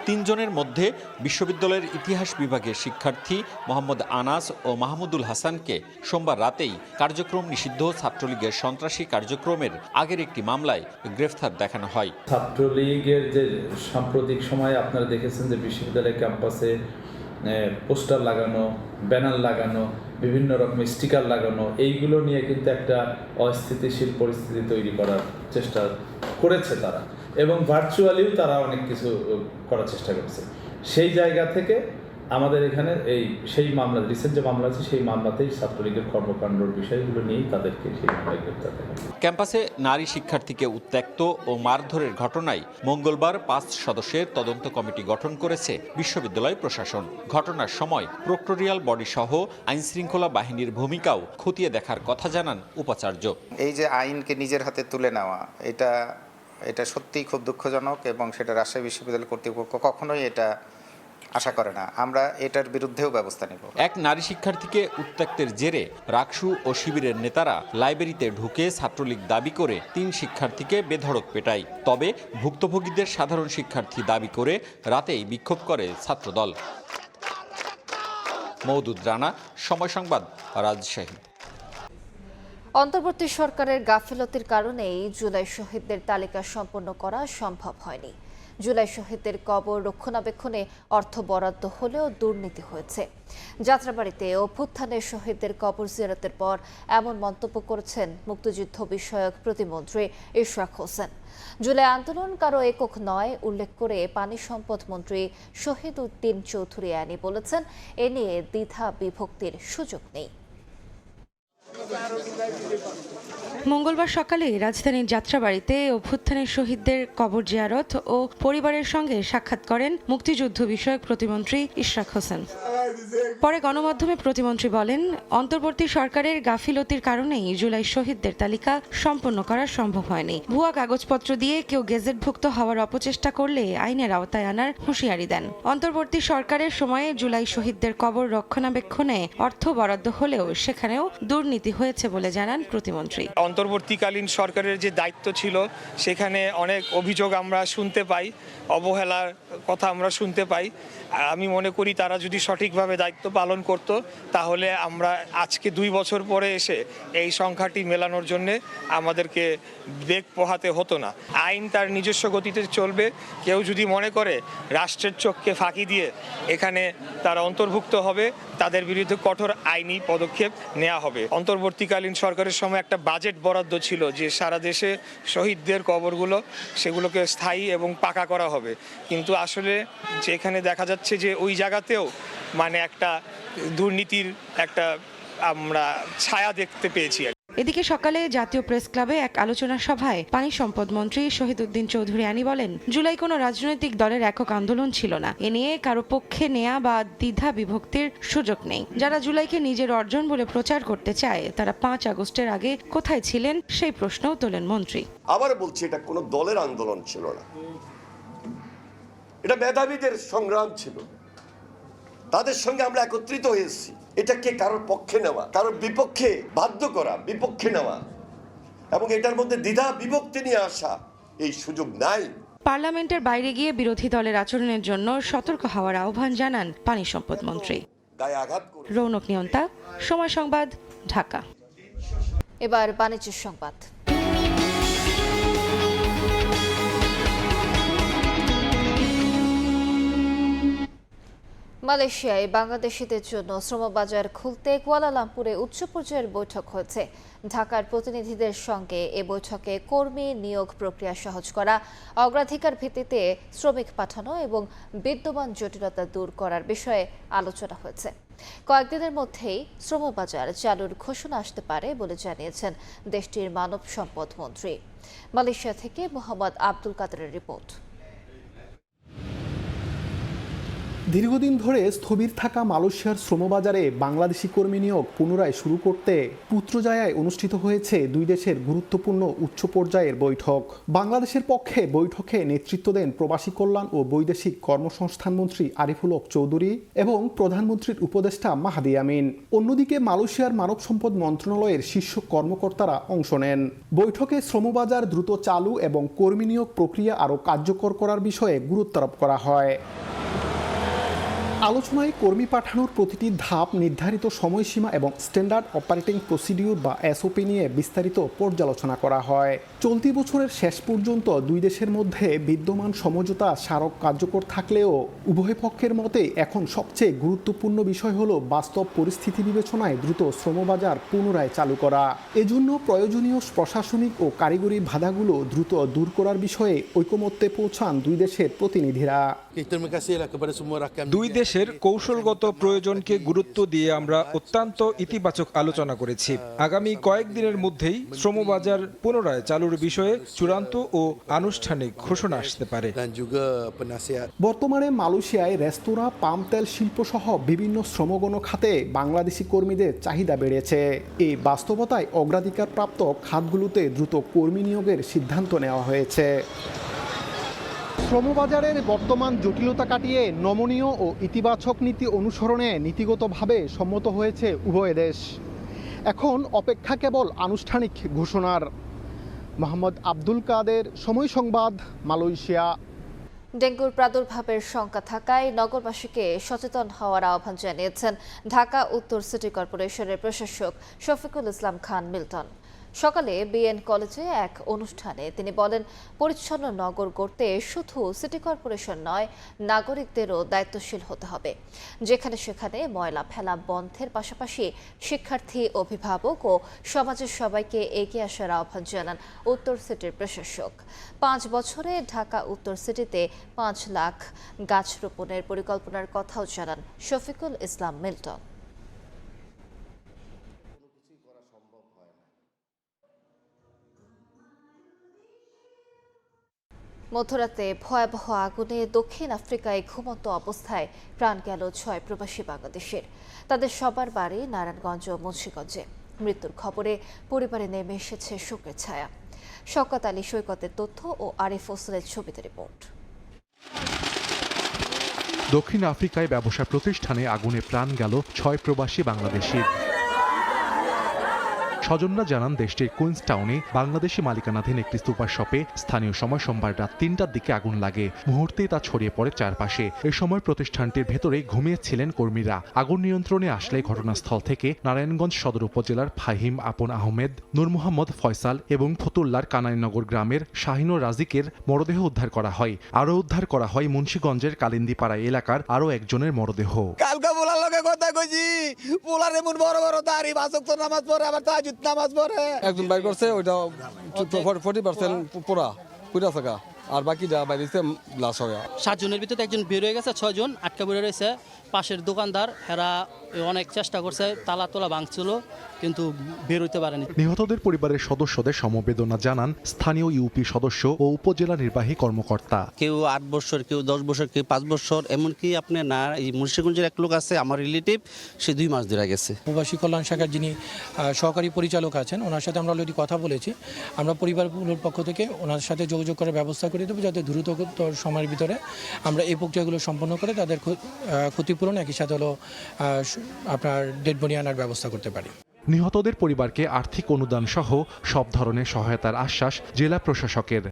3 জনের মধ্যে বিশ্ববিদ্যালয়ের ইতিহাস বিভাগের শিক্ষার্থী মোহাম্মদ আনাস ও মাহমুদুল হাসানকে সোমবার রাতেই কার্যক্রম নিষিদ্ধ ছাত্রলীগের সন্ত্রাসী কার্যক্রমের আগের একটি মামলায় গ্রেফতার দেখানো হয়। ছাত্রলীগের যে সাম্প্রতিক সময়ে আপনারা দেখেছেন যে বিশ্ববিদ্যালয় ক্যাম্পাসে পোস্টার লাগানো, ব্যানার লাগানো, বিভিন্ন রকমের স্টিকার লাগানো, এইগুলো নিয়ে কিন্তু একটা অস্থিতিশীল পরিস্থিতি তৈরি করার চেষ্টা করেছে তারা, এবং ভার্চুয়ালিও তারা অনেক কিছু করার চেষ্টা করেছে। সেই জায়গা থেকে আমাদের এখানে সেই মামলা, রিসেন্ট যে মামলা আছে সেই মামলাতেই ছাত্রলীগের কর্মকাণ্ডের বিষয়গুলো নিয়েই তাদেরকে সেই মামলায় গ্রেপ্তার করা হয়। ক্যাম্পাসে নারী শিক্ষার্থীকে উত্ত্যক্ত ও মারধরের ঘটনায় মঙ্গলবার 5 সদস্যের তদন্ত কমিটি গঠন করেছে বিশ্ববিদ্যালয় প্রশাসন। ঘটনার সময় প্রক্টোরিয়াল বডি সহ আইনশৃঙ্খলা বাহিনীর ভূমিকাও খতিয়ে দেখার কথা জানান উপাচার্য। এই যে আইনকে নিজের হাতে তুলে নেওয়া, এটা সত্যিই খুব দুঃখজনক, এবং সেটা রাজশাহী বিশ্ববিদ্যালয় কর্তৃপক্ষ কখনোই এটা আশা করে না। আমরা এটার বিরুদ্ধেও ব্যবস্থা নেব। এক নারী শিক্ষার্থীকে উত্ত্যক্তের জেরে রাকসু ও শিবিরের নেতারা লাইব্রেরিতে ঢুকে ছাত্রলীগ দাবি করে 3 শিক্ষার্থীকে বেধড়ক পেটায়। তবে ভুক্তভোগীদের সাধারণ শিক্ষার্থী দাবি করে রাতেই বিক্ষোভ করে ছাত্রদল। মওদুদ রানা, সময় সংবাদ, রাজশাহী। অন্তর্বর্তী সরকারের গাফিলতির কারণেই জুলাই শহীদদের তালিকা সম্পন্ন করা সম্ভব হয়নি। জুলাই শহীদদের কবর রক্ষণাবেক্ষণে অর্থ বরাদ্দ হলেও দুর্নীতি হয়েছে। যাত্রাবাড়িতে অভ্যুত্থানের শহীদদের কবর জিয়ারতের পর এমন মন্তব্য করেছেন মুক্তিযুদ্ধ বিষয়ক প্রতিমন্ত্রী ইশরাক হোসেন। জুলাই আন্দোলন কারো একক নয় উল্লেখ করে পানি সম্পদ মন্ত্রী শহীদ উদ্দিন চৌধুরী আনি বলেছেন, এ নিয়ে দ্বিধা বিভক্তির সুযোগ নেই। মঙ্গলবার সকালে রাজধানীর যাত্রাবাড়িতে অভ্যুত্থানের শহীদদের কবর জিয়ারত ও পরিবারের সঙ্গে সাক্ষাৎ করেন মুক্তিযুদ্ধ বিষয়ক প্রতিমন্ত্রী ইশরাক হোসেন। পরে গণমাধ্যমে প্রতিমন্ত্রী বলেন, অন্তর্বর্তী সরকারের গাফিলতির কারণেই জুলাই শহীদদের তালিকা সম্পন্ন করা সম্ভব হয়নি। ভুয়া কাগজপত্র দিয়ে কেউ গেজেটভুক্ত হওয়ার অপচেষ্টা করলে আইনের আওতায় আনার হুঁশিয়ারি দেন। অন্তর্বর্তী সরকারের সময়ে জুলাই শহীদদের কবর রক্ষণাবেক্ষণে অর্থ বরাদ্দ হলেও সেখানেও দুর্নীতি হয়েছে বলে জানান প্রতিমন্ত্রী। অন্তর্বর্তীকালীন সরকারের যে দায়িত্ব ছিল সেখানে অনেক অভিযোগ আমরা শুনতে পাই, অবহেলার কথা আমরা শুনতে পাই। আমি মনে করি তারা যদি সঠিকভাবে দায়িত্ব পালন করত তাহলে আমরা আজকে 2 বছর পরে এসে এই সংখ্যাটি মেলানোর জন্য আমাদেরকে বেগ পোহাতে হতো না। আইন তার নিজস্ব গতিতে চলবে। কেউ যদি মনে করে রাষ্ট্রের চোখকে ফাঁকি দিয়ে এখানে তারা অন্তর্ভুক্ত হবে, তাদের বিরুদ্ধে কঠোর আইনি পদক্ষেপ নেওয়া হবে। অন্তর্বর্তীকালীন সরকারের সময় একটা বাজেট বরাদ্দ ছিল যে সারা দেশে শহীদদের কবরগুলো সেগুলোকে স্থায়ী এবং পাকা করা হবে, কিন্তু আসলে যেখানে দেখা যাচ্ছে যে ওই জায়গাতেও মানে একটা দুর্নীতির একটা আমরা ছায়া দেখতে পেয়েছি। এদিকে সকালে জাতীয় প্রেস ক্লাবে এক আলোচনা সভায় পানি সম্পদ মন্ত্রী শহীদ উদ্দিন চৌধুরী আনি বলেন, জুলাই কোনো রাজনৈতিক দলের একক আন্দোলন ছিল না। এ নিয়ে কারো পক্ষে নেয়া বা দ্বিধা বিভক্তির সুযোগ নেই। যারা জুলাইকে নিজের অর্জন বলে প্রচার করতে চায় তারা 5 আগস্টের আগে কোথায় ছিলেন সেই প্রশ্নও তোলেন মন্ত্রী। আবার বলছি, এটা কোনো দলের আন্দোলন ছিল না, এটা মেধাবীদের সংগ্রাম ছিল। তাদের সঙ্গে আমরা একত্রিত হয়েছি। এটাকে কারোর পক্ষে নেওয়া, কারোর বিপক্ষে বাধ্য করা, বিপক্ষে নেওয়া এবং এটার মধ্যে দ্বিধা বিভক্তি নিয়ে আসা, এই সুযোগ নাই। পার্লামেন্টের বাইরে গিয়ে বিরোধী দলের আচরণের জন্য সতর্ক হওয়ার আহ্বান জানান পানি সম্পদ মন্ত্রী। রৌনক নিয়ন্তা, সময় সংবাদ, ঢাকা। এবার বাণিজ্য সংবাদ। মালয়েশিয়ায় বাংলাদেশিদের জন্য শ্রমবাজার খুলতে কুয়ালালামপুরে উচ্চ পর্যায়ের বৈঠক হয়েছে। ঢাকার প্রতিনিধিদের সঙ্গে এ বৈঠকে কর্মী নিয়োগ প্রক্রিয়া সহজ করা, অগ্রাধিকার ভিত্তিতে শ্রমিক পাঠানো এবং বিদ্যমান জটিলতা দূর করার বিষয়ে আলোচনা হয়েছে। কয়েকদিনের মধ্যেই শ্রমবাজার চালুর ঘোষণা আসতে পারে বলে জানিয়েছেন দেশটির মানব সম্পদ মন্ত্রী। মালয়েশিয়া থেকে মোহাম্মদ আব্দুল কাদেরের রিপোর্ট। দীর্ঘদিন ধরে স্থবির থাকা মালয়েশিয়ার শ্রমবাজারে বাংলাদেশি কর্মী নিয়োগ পুনরায় শুরু করতে পুত্রজায়ায় অনুষ্ঠিত হয়েছে 2 দেশের গুরুত্বপূর্ণ উচ্চ পর্যায়ের বৈঠক। বাংলাদেশের পক্ষে বৈঠকে নেতৃত্ব দেন প্রবাসী কল্যাণ ও বৈদেশিক কর্মসংস্থান মন্ত্রী আরিফুল হক চৌধুরী এবং প্রধানমন্ত্রীর উপদেষ্টা মাহাদি আমিন। অন্যদিকে মালয়েশিয়ার মানব সম্পদ মন্ত্রণালয়ের শীর্ষ কর্মকর্তারা অংশ নেন। বৈঠকে শ্রমবাজার দ্রুত চালু এবং কর্মী নিয়োগ প্রক্রিয়া আরও কার্যকর করার বিষয়ে গুরুত্বারোপ করা হয়। আলোচনায় কর্মী পাঠানোর প্রতিটি ধাপ, নির্ধারিত সময়সীমা এবং স্ট্যান্ডার্ড অপারেটিং প্রসিডিউর বা এসওপি নিয়ে বিস্তারিত পর্যালোচনা করা হয়। চলতি বছরের শেষ পর্যন্ত দুই দেশের মধ্যে বিদ্যমান সমঝোতা স্মারক কার্যকর থাকলেও উভয় পক্ষের মতে এখন সবচেয়ে গুরুত্বপূর্ণ বিষয় হলো বাস্তব পরিস্থিতি বিবেচনায় দ্রুত শ্রমবাজার পুনরায় চালু করা। এজন্য প্রয়োজনীয় প্রশাসনিক ও কারিগরি বাধাগুলো দ্রুত দূর করার বিষয়ে ঐকমত্যে পৌঁছান দুই দেশের প্রতিনিধিরা। দুই দেশের কৌশলগত প্রয়োজনকে গুরুত্ব দিয়ে আমরা অত্যন্ত ইতিবাচক আলোচনা করেছি। আগামী কয়েকদিনের মধ্যেই শ্রমবাজার পুনরায় চালুর বিষয়ে চূড়ান্ত ও আনুষ্ঠানিক ঘোষণা আসতে পারে। বর্তমানে মালয়েশিয়ায় রেস্তোরাঁ, পাম তেল শিল্প সহ বিভিন্ন শ্রমগণ খাতে বাংলাদেশি কর্মীদের চাহিদা বেড়েছে। এই বাস্তবতায় অগ্রাধিকারপ্রাপ্ত খাতগুলোতে দ্রুত কর্মী নিয়োগের সিদ্ধান্ত নেওয়া হয়েছে। শ্রমবাজারের বর্তমান জটিলতা কাটিয়ে নমনীয় ও ইতিবাচক নীতি অনুসরণে নীতিগতভাবে সম্মত হয়েছে উভয় দেশ। এখন অপেক্ষা কেবল আনুষ্ঠানিক ঘোষণার। মোহাম্মদ আব্দুল কাদের, সময় সংবাদ, মালয়েশিয়া। ডেঙ্গুর প্রাদুর্ভাবের শঙ্কা থাকায় নগরবাসীকে সচেতন হওয়ার আহ্বান জানিয়েছেন ঢাকা উত্তর সিটি কর্পোরেশনের প্রশাসক শফিকুল ইসলাম খান মিল্টন। সকালে বিএন কলেজে এক অনুষ্ঠানে তিনি বলেন, পরিচ্ছন্ন নগর গড়তে শুধু সিটি কর্পোরেশন নয়, নাগরিকদেরও দায়িত্বশীল হতে হবে। যেখানে সেখানে ময়লা ফেলা বন্ধের পাশাপাশি শিক্ষার্থী, অভিভাবক ও সমাজের সবাইকে এগিয়ে আসার আহ্বান জানান উত্তর সিটির প্রশাসক। 5 বছরে ঢাকা উত্তর সিটিতে 5 লাখ গাছ রোপণের পরিকল্পনার কথাও জানান শফিকুল ইসলাম মিল্টন। মধ্যরাতে ভয়াবহ আগুনে দক্ষিণ আফ্রিকায় ঘুমন্ত অবস্থায় প্রাণ গেল 6 প্রবাসী বাংলাদেশের। তাদের সবার বাড়ি নারায়ণগঞ্জ ও মুন্সিগঞ্জে। মৃত্যুর খবরে পরিবারে নেমে এসেছে শোকের ছায়া। শওকত আলী সৈকতের তথ্য ও আরিফ হোসেনের ছবিতে রিপোর্ট। দক্ষিণ আফ্রিকায় ব্যবসা প্রতিষ্ঠানে আগুনে প্রাণ গেল 6 প্রবাসী বাংলাদেশির। স্বজনরা জানান, দেশটির কুইন্সটাউনে বাংলাদেশি মালিকানাধীন একটি সুপার শপে স্থানীয় সময় সোমবার রাত 3টার দিকে আগুন লাগে। মুহূর্তেই তা ছড়িয়ে পড়ে চারপাশে। এ সময় প্রতিষ্ঠানটির ভেতরে ঘুমিয়েছিলেন কর্মীরা। আগুন নিয়ন্ত্রণে আসলে ঘটনাস্থল থেকে নারায়ণগঞ্জ সদর উপজেলার ফাহিম আপন আহমেদ, নূর মোহাম্মদ ফয়সাল এবং ফতুল্লার কানাইনগর গ্রামের শাহিনুর রাজিকের মরদেহ উদ্ধার করা হয়। আরও উদ্ধার করা হয় মুন্সিগঞ্জের কালিন্দিপাড়া এলাকার আরও একজনের মরদেহ। কালকে পোলার লগে কথা কইছি, পোলার এমন বড় বড় দাড়ি, বাসক তো নামাজ পড়ে, আবার তাহাজ্জুদ নামাজ পড়ে। একজন বাইর করছে, ওইটা 40% পুরা থাকা, আর বাকিটা বাইরেছে লাশ হয়ে। 7 জনের ভিতরে একজন বের হয়ে গেছে, 6 জন আটকা বের রয়েছে। পাশের দোকানদার এরা অনেক চেষ্টা করছে, তালা তোলা ভাঙছিল, কিন্তু বের হইতে পারেনি। নিহতদের পরিবারের সদস্যদের সমবেদনা জানান স্থানীয় ইউপি সদস্য ও উপজেলা নির্বাহী কর্মকর্তা। কেউ 8 বছর, কেউ 10 বছর, কেউ 5 বছর, এমনকি আপনি না এই মুন্সিগঞ্জের এক লোক আছে আমার রিলেটিভ, সে 2 মাস ধরে গেছে। প্রবাসী কল্যাণ শাখার যিনি সহকারী পরিচালক আছেন, ওনার সাথে আমরা অলরেডি কথা বলেছি। আমরা পরিবারগুলোর পক্ষ থেকে ওনার সাথে যোগাযোগ করার ব্যবস্থা করে দেবো, যাতে দ্রুততর সময়ের ভিতরে আমরা এই প্রক্রিয়াগুলো সম্পন্ন করে তাদের ক্ষতিপূরণ, একই সাথে হলো আপনার ডেড বডি আনার ব্যবস্থা করতে পারি। নিহতদের পরিবারকে আর্থিক অনুদান সহ সব ধরনের সহায়তার আশ্বাস জেলা প্রশাসকের।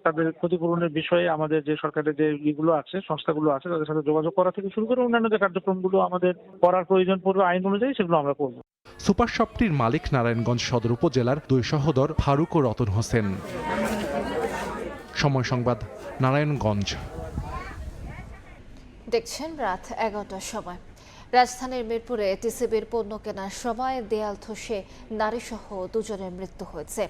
তাদের ক্ষতিপূরণের বিষয়ে আমাদের যে সরকারের যে ইগুলো আছে, সংস্থাগুলো আছে, তাদের সাথে যোগাযোগ করা থেকে শুরু করে অন্যান্য যে কার্যক্রমগুলো আমাদের করার প্রয়োজন পড়বে আইন অনুযায়ী, সেগুলো আমরা করব। সুপার শপটির মালিক নারায়ণগঞ্জ সদর উপজেলার 2 সহোদর ফারুক ও রতন হোসেন। সময় সংবাদ, নারায়ণগঞ্জ। দেখছেন রাত 11টার সময়। রাজধানীর মিরপুরে টিসিবির পণ্য কেনার সময় দেয়াল ধসে নারীসহ 2 জনের মৃত্যু হয়েছে।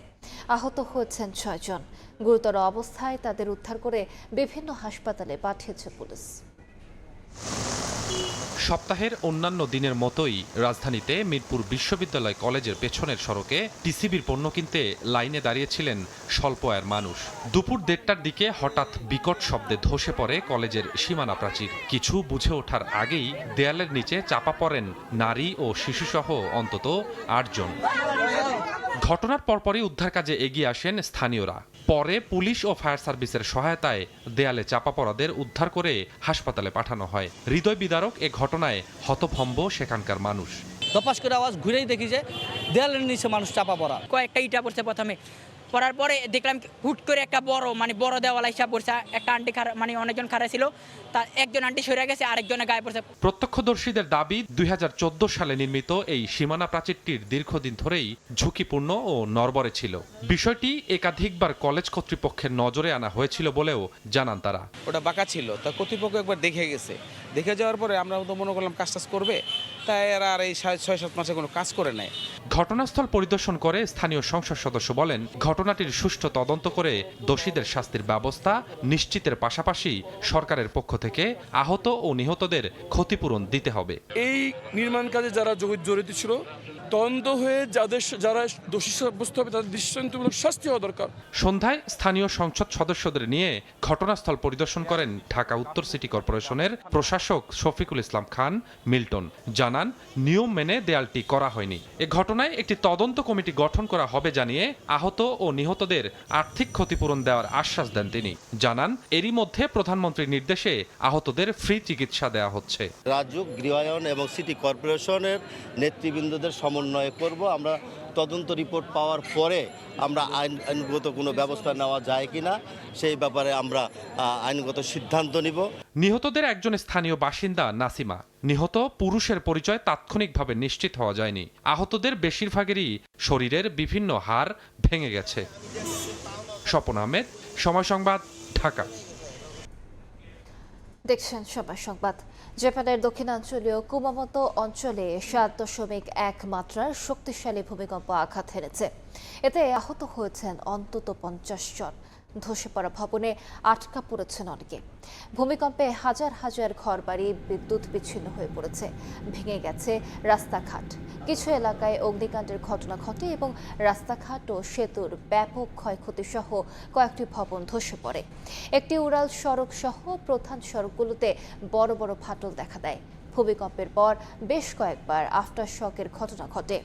আহত হয়েছেন 6 জন। গুরুতর অবস্থায় তাদের উদ্ধার করে বিভিন্ন হাসপাতালে পাঠিয়েছে পুলিশ। সপ্তাহের অন্যান্য দিনের মতোই রাজধানীতে মিরপুর বিশ্ববিদ্যালয় কলেজের পেছনের সড়কে টিসিবির পণ্য কিনতে লাইনে দাঁড়িয়েছিলেন স্বল্প আয়ের মানুষ। দুপুর 1:30টার দিকে হঠাৎ বিকট শব্দে ধসে পড়ে কলেজের সীমানা প্রাচীর। কিছু বুঝে ওঠার আগেই দেয়ালের নিচে চাপা পড়েন নারী ও শিশুসহ অন্তত 8 জন। ঘটনার পরপরই উদ্ধার কাজে এগিয়ে আসেন স্থানীয়রা। পরে পুলিশ ও ফায়ার সার্ভিসের সহায়তায় দেয়ালে চাপা পড়াদের উদ্ধার করে হাসপাতালে পাঠানো হয়। হৃদয় বিদারক এ ঘটনায় হতভম্ব সেখানকার মানুষ। দপাস করে আওয়াজ ঘুরেই দেখি যে দেয়ালের নিচে মানুষ চাপা পড়া। কয়েকটা ইটা পড়ছে প্রথমে, পড়ার পরে দেখলাম হুট করে একটা বড় দেওয়াল হিসাব পড়ছে, একটা আন্টি অনেকজন খাড়া ছিল, তার একজন আন্টি সরে গেছে, আরেকজনের গায়ে পড়ছে। প্রত্যক্ষদর্শীদের দাবি 2014 সালে নির্মিত এই সীমানা প্রাচীরটির দীর্ঘদিন ধরেই ঝুঁকিপূর্ণ ও নড়বড়ে ছিল। বিষয়টি একাধিকবার কলেজ কর্তৃপক্ষের নজরে আনা হয়েছিল বলেও জানান তারা। ওটা বাঁকা ছিল, তা কর্তৃপক্ষ একবার দেখে গেছে, দেখে যাওয়ার পরে আমরা তো মনে করলাম কাজ করবে, তাই এরা আর এই 6-7 মাসে কোনো কাজ করে নাই। ঘটনাস্থল পরিদর্শন করে স্থানীয় সংসদ সদস্য বলেন, ঘটনাটির সুষ্ঠু তদন্ত করে দোষীদের শাস্তির ব্যবস্থা নিশ্চিতের পাশাপাশি সরকারের পক্ষ থেকে আহত ও নিহতদের ক্ষতিপূরণ দিতে হবে। এই নির্মাণ কাজে যারা জড়িত ছিল তদন্ত হয়ে যারা দোষী সাব্যস্ত হবে তাদের দৃষ্টান্তমূলক শাস্তি হওয়া দরকার। সন্ধ্যায় স্থানীয় সংসদ সদস্যদের নিয়ে ঘটনাস্থল পরিদর্শন করেন ঢাকা উত্তর সিটি কর্পোরেশনের প্রশাসক শফিকুল ইসলাম খান মিল্টন। জানান, নিয়ম মেনে দেয়ালটি করা হয়নি। এ ঘটনায় একটি তদন্ত কমিটি গঠন করা হবে জানিয়ে আহত ও নিহতদের আর্থিক ক্ষতিপূরণ দেওয়ার আশ্বাস দেন তিনি। জানান, এরই মধ্যে প্রধানমন্ত্রীর নির্দেশে আহতদের ফ্রি চিকিৎসা দেওয়া হচ্ছে। রাজুক, গৃহায়ন এবং সিটি কর্পোরেশনের নেতৃবৃন্দদের সমন্বয় করব। আমরা তদন্ত রিপোর্ট পাওয়ার পরে আমরা আইনগত কোনো ব্যবস্থা নেওয়া যায় কিনা সেই ব্যাপারে আমরা আইনগত সিদ্ধান্ত নিব। নিহতদের একজন স্থানীয় বাসিন্দা নাসিমা। নিহত পুরুষের পরিচয় তাৎক্ষণিকভাবে নিশ্চিত হওয়া যায়নি। আহতদের বেশিরভাগেরই শরীরের বিভিন্ন হাড় ভেঙে গেছে। স্বপন আহমেদ, সময় সংবাদ, ঢাকা। দেখছেন সময় সংবাদ। জাপানের দক্ষিণাঞ্চলীয় কুমামোতো অঞ্চলে 7.1 মাত্রার শক্তিশালী ভূমিকম্প আঘাত হেনেছে। এতে আহত হয়েছেন অন্তত 50 জন। ধসে পড়া ভবনে আটকা পড়েছেন অনেকে। ভূমিকম্পে হাজার হাজার ঘরবাড়ি বিদ্যুৎ বিচ্ছিন্ন হয়ে পড়েছে, ভেঙে গেছে রাস্তাঘাট। কিছু এলাকায় অগ্নিকাণ্ডের ঘটনা ঘটে এবং রাস্তাঘাট ও সেতুর ব্যাপক ক্ষয়ক্ষতি সহ কয়েকটি ভবন ধসে পড়ে। একটি উড়াল সড়ক সহ প্রধান সড়কগুলোতে বড় বড় ফাটল দেখা দেয়। ভূমিকম্পের পর বেশ কয়েকবার আফটার শকের ঘটনা ঘটে।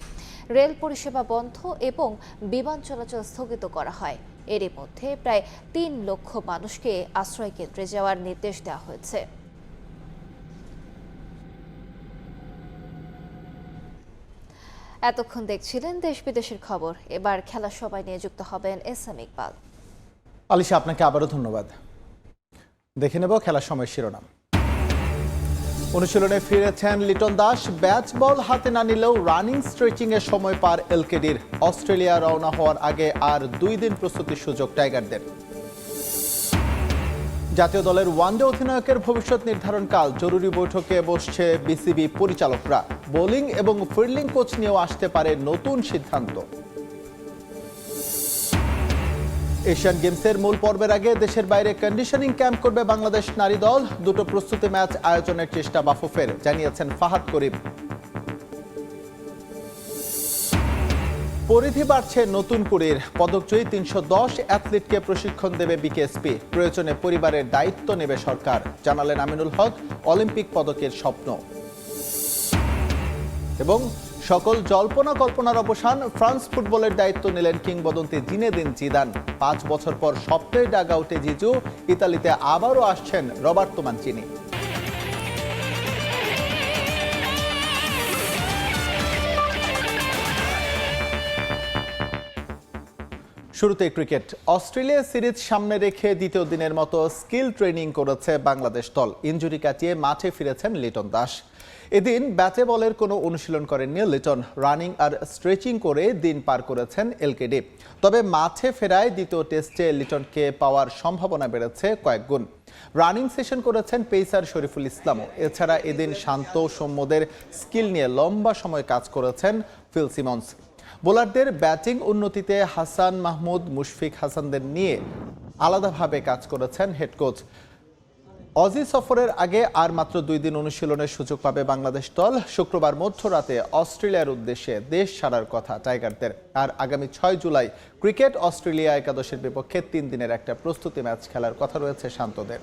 রেল পরিষেবা বন্ধ এবং বিমান চলাচল স্থগিত করা হয়। এরই মধ্যে প্রায় 3 লক্ষ মানুষকে আশ্রয় কেন্দ্রে যাওয়ার নির্দেশ দেওয়া হয়েছে। এতক্ষণ দেখছিলেন দেশ বিদেশের খবর। এবার খেলা সবাই নিয়ে যুক্ত হবেন এসএম ইকবাল। আলিশা, আপনাকে আবারও ধন্যবাদ। দেখে নেব খেলার সময় শিরোনাম। অনুশীলনে ফিরেছেন লিটন দাস। ব্যাট বল হাতে না নিলেও রানিং স্ট্রেচিং এর সময় পার এলকেডির। অস্ট্রেলিয়া রওনা হওয়ার আগে আর 2 দিন প্রস্তুতির সুযোগ টাইগারদের। জাতীয় দলের ওয়ানডে অধিনায়কের ভবিষ্যৎ নির্ধারণকাল জরুরি বৈঠকে বসছে বিসিবি পরিচালকরা। বোলিং এবং ফিল্ডিং কোচ নিয়েও আসতে পারে নতুন সিদ্ধান্ত। এশিয়ান গেমসের মূল পর্বের আগে দেশের বাইরে কন্ডিশনিং ক্যাম্প করবে বাংলাদেশ নারী দল। 2টো প্রস্তুতি ম্যাচ আয়োজনের চেষ্টা বাফুফের, জানিয়েছেন ফাহাদ করিম। পরিধি বাড়ছে নতুন কুড়ির। পদকজয়ী 310 অ্যাথলিটকে প্রশিক্ষণ দেবে বিকেএসপি। প্রয়োজনে পরিবারের দায়িত্ব নেবে সরকার, জানালেন আমিনুল হক। অলিম্পিক পদকের স্বপ্ন। এবং সকল জল্পনা কল্পনার অবসান, ফ্রান্স ফুটবলের দায়িত্ব নিলেন কিংবদন্তি জিনেদিন জিদান। 5 বছর পর সপ্তাহে ডাগ আউটে জিজু। ইতালিতে আবারও আসছেন রবার্তো মানচিনি। শুরুতে ক্রিকেট। অস্ট্রেলিয়া সিরিজ সামনে রেখে দ্বিতীয় দিনের মতো স্কিল ট্রেনিং করেছে বাংলাদেশ দল। ইনজুরি কাটিয়ে মাঠে ফিরেছেন লিটন দাস। এদিন ব্যাটে বলের কোনো অনুশীলন করেননি লিটন। রানিং আর স্ট্রেচিং করে দিন পার করেছেন এলকেডি। তবে মাঠে ফেরায় দ্বিতীয় টেস্টে লিটনকে পাওয়ার সম্ভাবনা বেড়েছে কয়েক গুণ। রানিং সেশন করেছেন পেসার শরীফুল ইসলামও। এছাড়া এদিন শান্ত সৌম্যদের স্কিল নিয়ে লম্বা সময় কাজ করেছেন ফিল সিমন্স। বোলারদের ব্যাটিং উন্নতিতে হাসান মাহমুদ, মুশফিক হাসানদের নিয়ে আলাদাভাবে কাজ করেছেন হেড কোচ। অজি সফরের আগে আর মাত্র 2 দিন অনুশীলনের সুযোগ পাবে বাংলাদেশ দল। শুক্রবার মধ্যরাতে অস্ট্রেলিয়ার উদ্দেশ্যে দেশ ছাড়ার কথা টাইগারদের। আর আগামী 6 জুলাই ক্রিকেট অস্ট্রেলিয়া একাদশের বিপক্ষে 3 দিনের একটা প্রস্তুতি ম্যাচ খেলার কথা রয়েছে শান্তদের।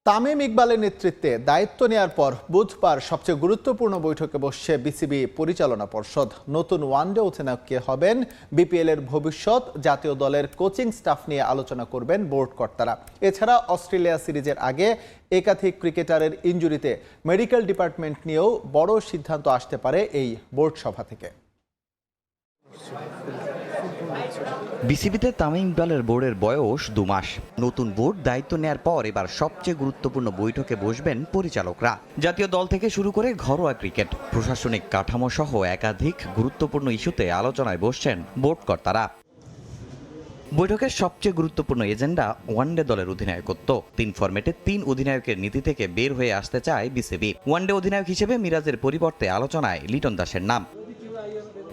তামিম ইকবালের নেতৃত্বে দায়িত্ব নেয়ার পর বুধবার সবচেয়ে গুরুত্বপূর্ণ বৈঠকে বসছে বিসিবি পরিচালনা পর্ষদ। নতুন ওয়ানডে অধিনায়ক কে হবেন, বিপিএল এর ভবিষ্যৎ, জাতীয় দলের কোচিং স্টাফ নিয়ে আলোচনা করবেন বোর্ড কর্তারা। এছাড়া অস্ট্রেলিয়া সিরিজের আগে একাধিক ক্রিকেটারের ইনজুরিতে মেডিকেল ডিপার্টমেন্ট নিয়েও বড় সিদ্ধান্ত আসতে পারে এই বোর্ড সভা থেকে। বিসিবিতে তামিম ইকবালের বোর্ডের বয়স 2 মাস। নতুন বোর্ড দায়িত্ব নেয়ার পর এবার সবচেয়ে গুরুত্বপূর্ণ বৈঠকে বসবেন পরিচালকরা। জাতীয় দল থেকে শুরু করে ঘরোয়া ক্রিকেট, প্রশাসনিক কাঠামো সহ একাধিক গুরুত্বপূর্ণ ইস্যুতে আলোচনায় বসছেন বোর্ড কর্তারা। বৈঠকের সবচেয়ে গুরুত্বপূর্ণ এজেন্ডা ওয়ানডে দলের অধিনায়কত্ব। 3 ফরম্যাটে 3 অধিনায়কের নীতি থেকে বের হয়ে আসতে চায় বিসিবি। ওয়ানডে অধিনায়ক হিসেবে মিরাজের পরিবর্তে আলোচনায় লিটন দাসের নাম।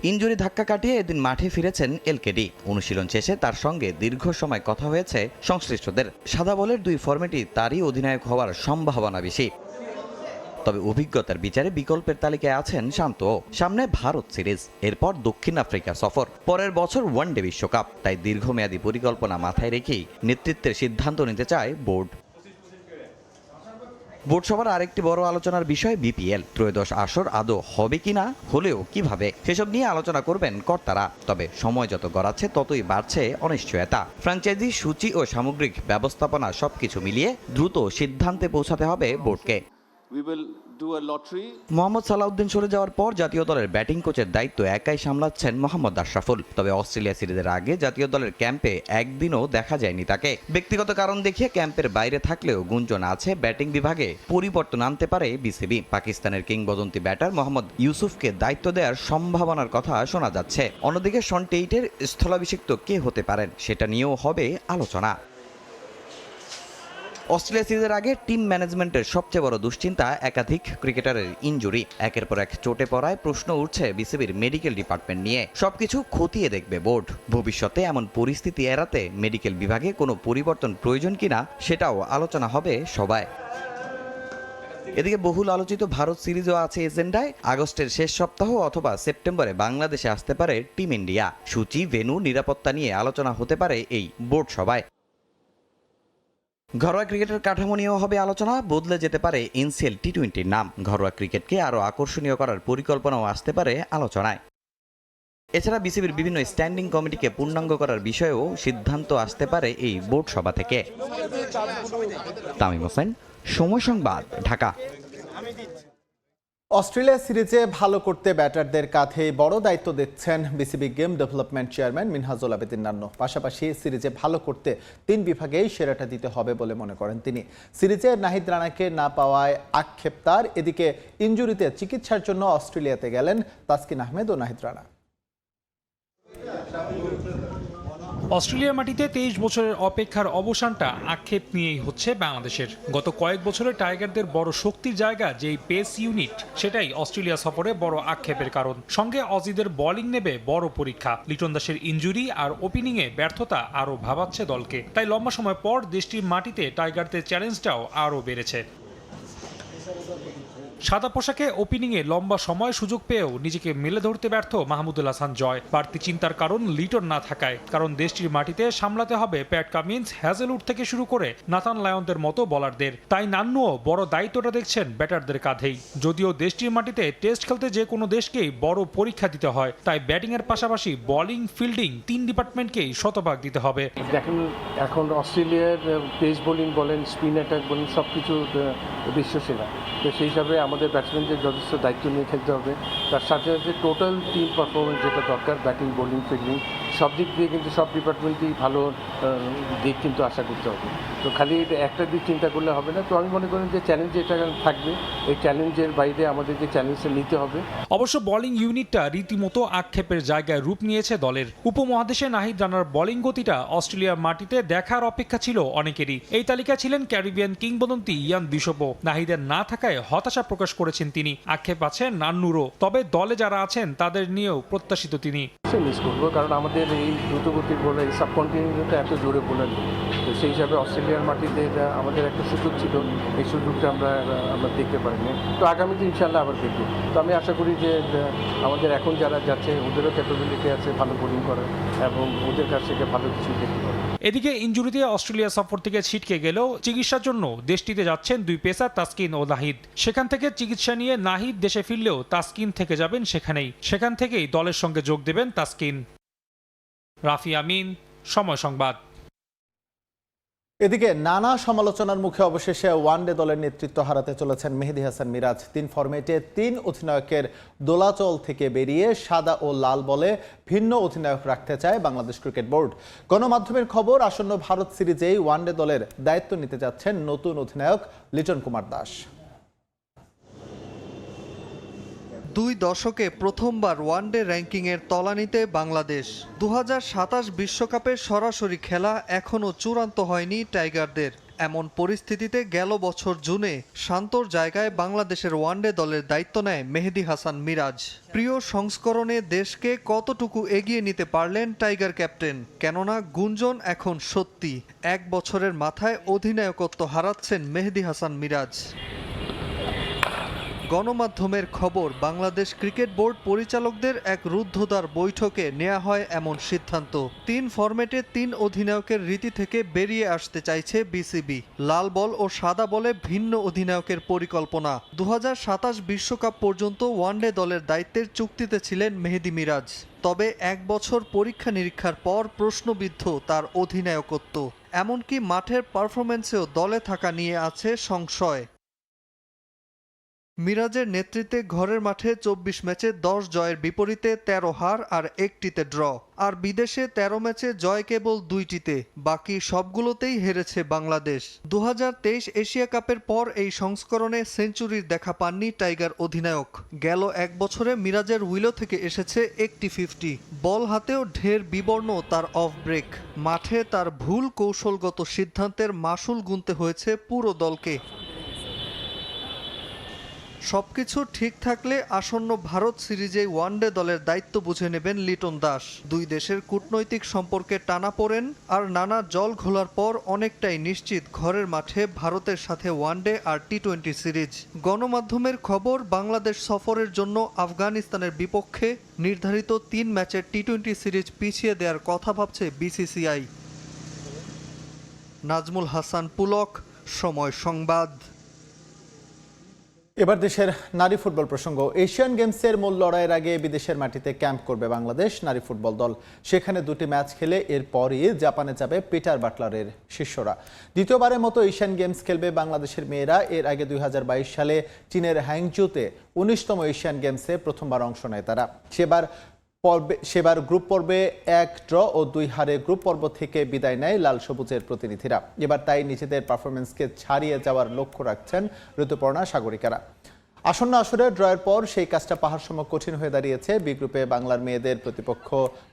ইনজুরি ধাক্কা কাটিয়ে এদিন মাঠে ফিরেছেন এলকেডি। অনুশীলন শেষে তার সঙ্গে দীর্ঘ সময় কথা হয়েছে সংশ্লিষ্টদের। সাদা বলের 2 ফরম্যাটই তারই অধিনায়ক হওয়ার সম্ভাবনা বেশি। তবে অভিজ্ঞতার বিচারে বিকল্পের তালিকায় আছেন শান্ত। সামনে ভারত সিরিজ, এরপর দক্ষিণ আফ্রিকা সফর, পরের বছর ওয়ানডে বিশ্বকাপ। তাই দীর্ঘমেয়াদী পরিকল্পনা মাথায় রেখেই নেতৃত্বের সিদ্ধান্ত নিতে চায় বোর্ড। বোর্ড সভার আরেকটি বড় আলোচনার বিষয় বিপিএল। ত্রয়োদশ আসর আদৌ হবে কিনা, হলেও কিভাবে, সেসব নিয়ে আলোচনা করবেন কর্তারা। তবে সময় যত গড়াচ্ছে ততই বাড়ছে অনিশ্চয়তা। ফ্র্যাঞ্চাইজি সূচি ও সামগ্রিক ব্যবস্থাপনা সবকিছু মিলিয়ে দ্রুত সিদ্ধান্তে পৌঁছাতে হবে বোর্ডকে। মোহাম্মদ সালাউদ্দিন সরে যাওয়ার পর জাতীয় দলের ব্যাটিং কোচের দায়িত্ব একাই সামলাচ্ছেন মোহাম্মদ আশরাফুল। তবে অস্ট্রেলিয়া সিরিজের আগে জাতীয় দলের ক্যাম্পে একদিনও দেখা যায়নি তাকে। ব্যক্তিগত কারণ দেখিয়ে ক্যাম্পের বাইরে থাকলেও গুঞ্জন আছে ব্যাটিং বিভাগে পরিবর্তন আনতে পারে বিসিবি। পাকিস্তানের কিংবদন্তি ব্যাটার মোহাম্মদ ইউসুফকে দায়িত্ব দেওয়ার সম্ভাবনার কথা শোনা যাচ্ছে। অন্যদিকে শন টেইটের স্থলাভিষিক্ত কে হতে পারেন সেটা নিয়েও হবে আলোচনা। অস্ট্রেলিয়া সিরিজের আগে টিম ম্যানেজমেন্টের সবচেয়ে বড় দুশ্চিন্তা একাধিক ক্রিকেটারের ইনজুরি। একের পর এক চোটে পড়ায় প্রশ্ন উঠছে বিসিবির মেডিকেল ডিপার্টমেন্ট নিয়ে। সবকিছু খতিয়ে দেখবে বোর্ড। ভবিষ্যতে এমন পরিস্থিতি এড়াতে মেডিকেল বিভাগে কোনো পরিবর্তন প্রয়োজন কিনা সেটাও আলোচনা হবে সবাই। এদিকে বহুল আলোচিত ভারত সিরিজও আছে এজেন্ডায়। আগস্টের শেষ সপ্তাহ অথবা সেপ্টেম্বরে বাংলাদেশে আসতে পারে টিম ইন্ডিয়া। সূচি, ভেন্যু, নিরাপত্তা নিয়ে আলোচনা হতে পারে এই বোর্ড সভায়। ঘরোয়া ক্রিকেটের কাঠামো নিয়েও হবে আলোচনা। বদলে যেতে পারে এনসিএল টি20 নাম। ঘরোয়া ক্রিকেটকে আরও আকর্ষণীয় করার পরিকল্পনাও আসতে পারে আলোচনায়। এছাড়া বিসিবির বিভিন্ন স্ট্যান্ডিং কমিটিকে পূর্ণাঙ্গ করার বিষয়েও সিদ্ধান্ত আসতে পারে এই বোর্ড সভা থেকে। তামিম হোসেন, সময় সংবাদ, ঢাকা। অস্ট্রেলিয়া সিরিজে ভালো করতে ব্যাটারদের কাঁধে বড় দায়িত্ব দিচ্ছেন BCB game development chairman Minhajul Abedin Nannu. পাশাপাশি সিরিজে ভালো করতে 3 বিভাগেই সেরাটা দিতে হবে বলে মনে করেন তিনি। সিরিজে নাহিদ রানাকে না পাওয়ায় আক্ষেপ তার। এদিকে ইনজুরিতে চিকিৎসার জন্য অস্ট্রেলিয়াতে গেলেন তাসকিন আহমেদ ও নাহিদ রানা। অস্ট্রেলিয়ার মাটিতে 23 বছরের অপেক্ষার অবসানটা আক্ষেপ নিয়েই হচ্ছে বাংলাদেশের। গত কয়েক বছরে টাইগারদের বড় শক্তির জায়গা যেই পেস ইউনিট, সেটাই অস্ট্রেলিয়া সফরে বড় আক্ষেপের কারণ। সঙ্গে অজিদের বোলিং নেবে বড় পরীক্ষা। লিটন দাসের ইনজুরি আর ওপেনিংয়ে ব্যর্থতা আরও ভাবাচ্ছে দলকে। তাই লম্বা সময় পর দেশটির মাটিতে টাইগারদের চ্যালেঞ্জটাও আরও বেড়েছে। সাদা পোশাকে ওপেনিংয়ে লম্বা সময় সুযোগ পেয়েও নিজেকে মেলে ধরতে ব্যর্থ মাহমুদুল হাসান জয়। বাড়তি চিন্তার কারণ লিটন না থাকায়। কারণ দেশটির মাটিতে সামলাতে হবে প্যাট কামিন্স, হ্যাজেলউড থেকে শুরু করে নাথান লায়নদের মতো বোলারদের। তাই নান্নুও বড় দায়িত্বটা দেখছেন ব্যাটারদের কাঁধেই। যদিও দেশটির মাটিতে টেস্ট খেলতে যে কোনো দেশকেই বড় পরীক্ষা দিতে হয়, তাই ব্যাটিংয়ের পাশাপাশি বোলিং, ফিল্ডিং 3 ডিপার্টমেন্টকেই শতভাগ দিতে হবে। দেখেন, এখন অস্ট্রেলিয়ার পেস বোলিং বলেন, স্পিন অ্যাটাক বলেন, সব কিছু বিশ্বসেরা। তো সেই হিসাবে আমাদের ব্যাটসম্যানদের যথেষ্ট দায়িত্ব নিয়ে খেলতে হবে। তার সাথে সাথে টোটাল টিম পারফরমেন্স যেটা দরকার, ব্যাটিং, বোলিং, ফিল্ডিং সব দিক দিয়ে কিন্তু সব ডিপার্টমেন্টেই ভালো দিক কিন্তু আশা করতে হবে। তো খালি একটা দিক চিন্তা করলে হবে না। তো আমি মনে করি যে চ্যালেঞ্জ যেটা থাকবে, এই চ্যালেঞ্জের বাইরে আমাদের যে চ্যালেঞ্জটা নিতে হবে। অবশ্য বোলিং ইউনিটটা রীতিমতো আক্ষেপের জায়গায় রূপ নিয়েছে দলের। উপমহাদেশে নাহিদ রানার বোলিং গতিটা অস্ট্রেলিয়ার মাটিতে দেখার অপেক্ষা ছিল অনেকেরই। এই তালিকায় ছিলেন ক্যারিবিয়ান কিংবদন্তি ইয়ান বিশপও। নাহিদের না থাকায় হতাশা প্রকাশ করেছেন তিনি। আক্ষেপ আছে নান্নুরও। তবে দলে যারা আছেন তাদের নিয়েও প্রত্যাশিত তিনি। মিস করবো, কারণ আমাদের এই দ্রুতগতির বোলার, এই সাবকন্টিনেন্টে এত জোরে বোলার নেই। তো সেই সেই হিসাবে অস্ট্রেলিয়ার মাটিতে এটা আমাদের একটা সুযোগ ছিল, এই সুযোগটা আমরা দেখতে পারিনি। তো আগামীতে ইনশাল্লাহ আবার দেখব। তো আমি আশা করি যে আমাদের এখন যারা যাচ্ছে ওদেরও ক্যাপাবিলিটি আছে ভালো বোলিং করার এবং ওদের কাছ থেকে ভালো কিছু দেখতে পারে। এদিকে ইনজুরিতে অস্ট্রেলিয়া সফর থেকে ছিটকে গেলেও চিকিৎসার জন্য দেশটিতে যাচ্ছেন দুই পেসার তাসকিন ও নাহিদ। সেখান থেকে চিকিৎসা নিয়ে নাহিদ দেশে ফিরলেও তাসকিন থেকে যাবেন সেখানেই। সেখান থেকেই দলের সঙ্গে যোগ দেবেন তাসকিন। রাফি আমিন, সময় সংবাদ। এদিকে নানা সমালোচনার মুখে অবশেষে ওয়ানডে দলের নেতৃত্ব হারাতে চলেছেন মেহেদী হাসান মিরাজ। 3 ফরম্যাটে 3 অধিনায়কের দোলাচল থেকে বেরিয়ে সাদা ও লাল বলে ভিন্ন অধিনায়ক রাখতে চায় বাংলাদেশ ক্রিকেট বোর্ড। গণমাধ্যমের খবর, আসন্ন ভারত সিরিজেই ওয়ানডে দলের দায়িত্ব নিতে যাচ্ছেন নতুন অধিনায়ক লিটন কুমার দাস। 2 দশকে প্রথমবার ওয়ানডে র্যাঙ্কিংয়ের তলানিতে বাংলাদেশ। 2027 বিশ্বকাপের সরাসরি খেলা এখনও চূড়ান্ত হয়নি টাইগারদের। এমন পরিস্থিতিতে গেল বছর জুনে শান্তর জায়গায় বাংলাদেশের ওয়ানডে দলের দায়িত্ব নেয় মেহেদী হাসান মিরাজ। প্রিয় সংস্করণে দেশকে কতটুকু এগিয়ে নিতে পারলেন টাইগার ক্যাপ্টেন? কেননা গুঞ্জন এখন সত্যি, 1 বছরের মাথায় অধিনায়কত্ব হারাচ্ছেন মেহেদী হাসান মিরাজ। গণমাধ্যমের খবর, বাংলাদেশ ক্রিকেট বোর্ড পরিচালকদের এক রুদ্ধদ্বার বৈঠকে নেওয়া হয় এমন সিদ্ধান্ত। 3 ফরম্যাটে 3 অধিনায়কের রীতি থেকে বেরিয়ে আসতে চাইছে বিসিবি। লাল বল ও সাদা বলে ভিন্ন অধিনায়কের পরিকল্পনা। 2027 বিশ্বকাপ পর্যন্ত ওয়ানডে দলের দায়িত্বের চুক্তিতে ছিলেন মেহেদী মিরাজ। তবে 1 বছর পরীক্ষা নিরীক্ষার পর প্রশ্নবিদ্ধ তার অধিনায়কত্ব। এমনকি মাঠের পারফরম্যান্সেও দলে থাকা নিয়ে আছে সংশয়। মিরাজের নেতৃত্বে ঘরের মাঠে 24 ম্যাচে 10 জয়ের বিপরীতে 13 হার আর 1টিতে ড্র। আর বিদেশে 13 ম্যাচে জয় কেবল 2টিতে, বাকি সবগুলোতেই হেরেছে বাংলাদেশ। 2023 এশিয়া কাপের পর এই সংস্করণে সেঞ্চুরির দেখা পাননি টাইগার অধিনায়ক। গেল 1 বছরে মিরাজের উইলো থেকে এসেছে একটি 50। বল হাতেও ঢের বিবর্ণ তার অফ ব্রেক। মাঠে তার ভুল কৌশলগত সিদ্ধান্তের মাসুল গুনতে হয়েছে পুরো দলকে। সবকিছু ঠিক থাকলে আসন্ন ভারত সিরিজে ওয়ানডে দলের দায়িত্ব বুঝে নেবেন লিটন দাস। 2 দেশের কূটনৈতিক সম্পর্কে টানাপোড়েন আর নানা জল ঘোলার পর অনেকটাই নিশ্চিত ঘরের মাঠে ভারতের সাথে ওয়ানডে আর টি20 সিরিজ। গণমাধ্যমের খবর, বাংলাদেশ সফরের জন্য আফগানিস্তানের বিপক্ষে নির্ধারিত 3 ম্যাচের টি20 সিরিজ পিছিয়ে দেওয়ার কথা ভাবছে বিসিসিআই। নাজমুল হাসান পুলক, সময় সংবাদ। এবার দেশের নারী ফুটবল প্রসঙ্গ। এশিয়ান গেমসের মূল লড়াইয়ের আগে বিদেশের মাটিতে ক্যাম্প করবে বাংলাদেশ নারী ফুটবল দল। সেখানে 2টি ম্যাচ খেলে এরপরই জাপানে যাবে পিটার বাটলারের শিষ্যরা। দ্বিতীয়বারের মতো এশিয়ান গেমস খেলবে বাংলাদেশের মেয়েরা। এর আগে 2022 সালে চীনের হ্যাংচুতে 19তম এশিয়ান গেমসে প্রথমবার অংশ নেয় তারা। সেবার গ্রুপ পর্বে 1 ড্র ও 2 হারে গ্রুপ পর্ব থেকে বিদায় নেয় লাল সবুজের প্রতিনিধিরা। এবার তাই নিজেদের পারফরমেন্সকে ছাড়িয়ে যাওয়ার লক্ষ্য রাখছেন ঋতুপর্ণা সাগরিকারা। আসন্ন আসরে ড্রয়ের পর সেই কাজটা পাহাড়সম কঠিন হয়ে দাঁড়িয়েছে। বি গ্রুপে বাংলার মেয়েদের প্রতিপক্ষ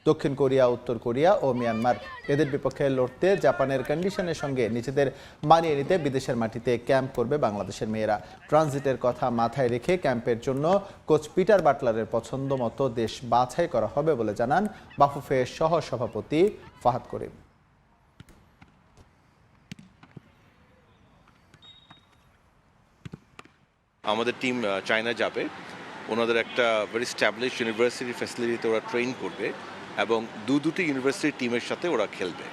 দক্ষিণ কোরিয়া, উত্তর কোরিয়া ও মিয়ানমার। এদের বিপক্ষে লড়তে জাপানের কন্ডিশনের সঙ্গে নিজেদের মানিয়ে নিতে বিদেশের মাটিতে ক্যাম্প করবে বাংলাদেশের মেয়েরা। ট্রানজিটের কথা মাথায় রেখে ক্যাম্পের জন্য কোচ পিটার বাটলারের পছন্দ মতো দেশ বাছাই করা হবে বলে জানান বাফুফের সহ সভাপতি ফাহাদ করিম। আমাদের টিম চায়না যাবে, ওনাদের একটা ভেরি স্ট্যাবলিশ ইউনিভার্সিটি ফ্যাসিলিটিতে ওরা ট্রেন করবে এবং দুটি ইউনিভার্সিটি টিমের সাথে ওরা খেলবে।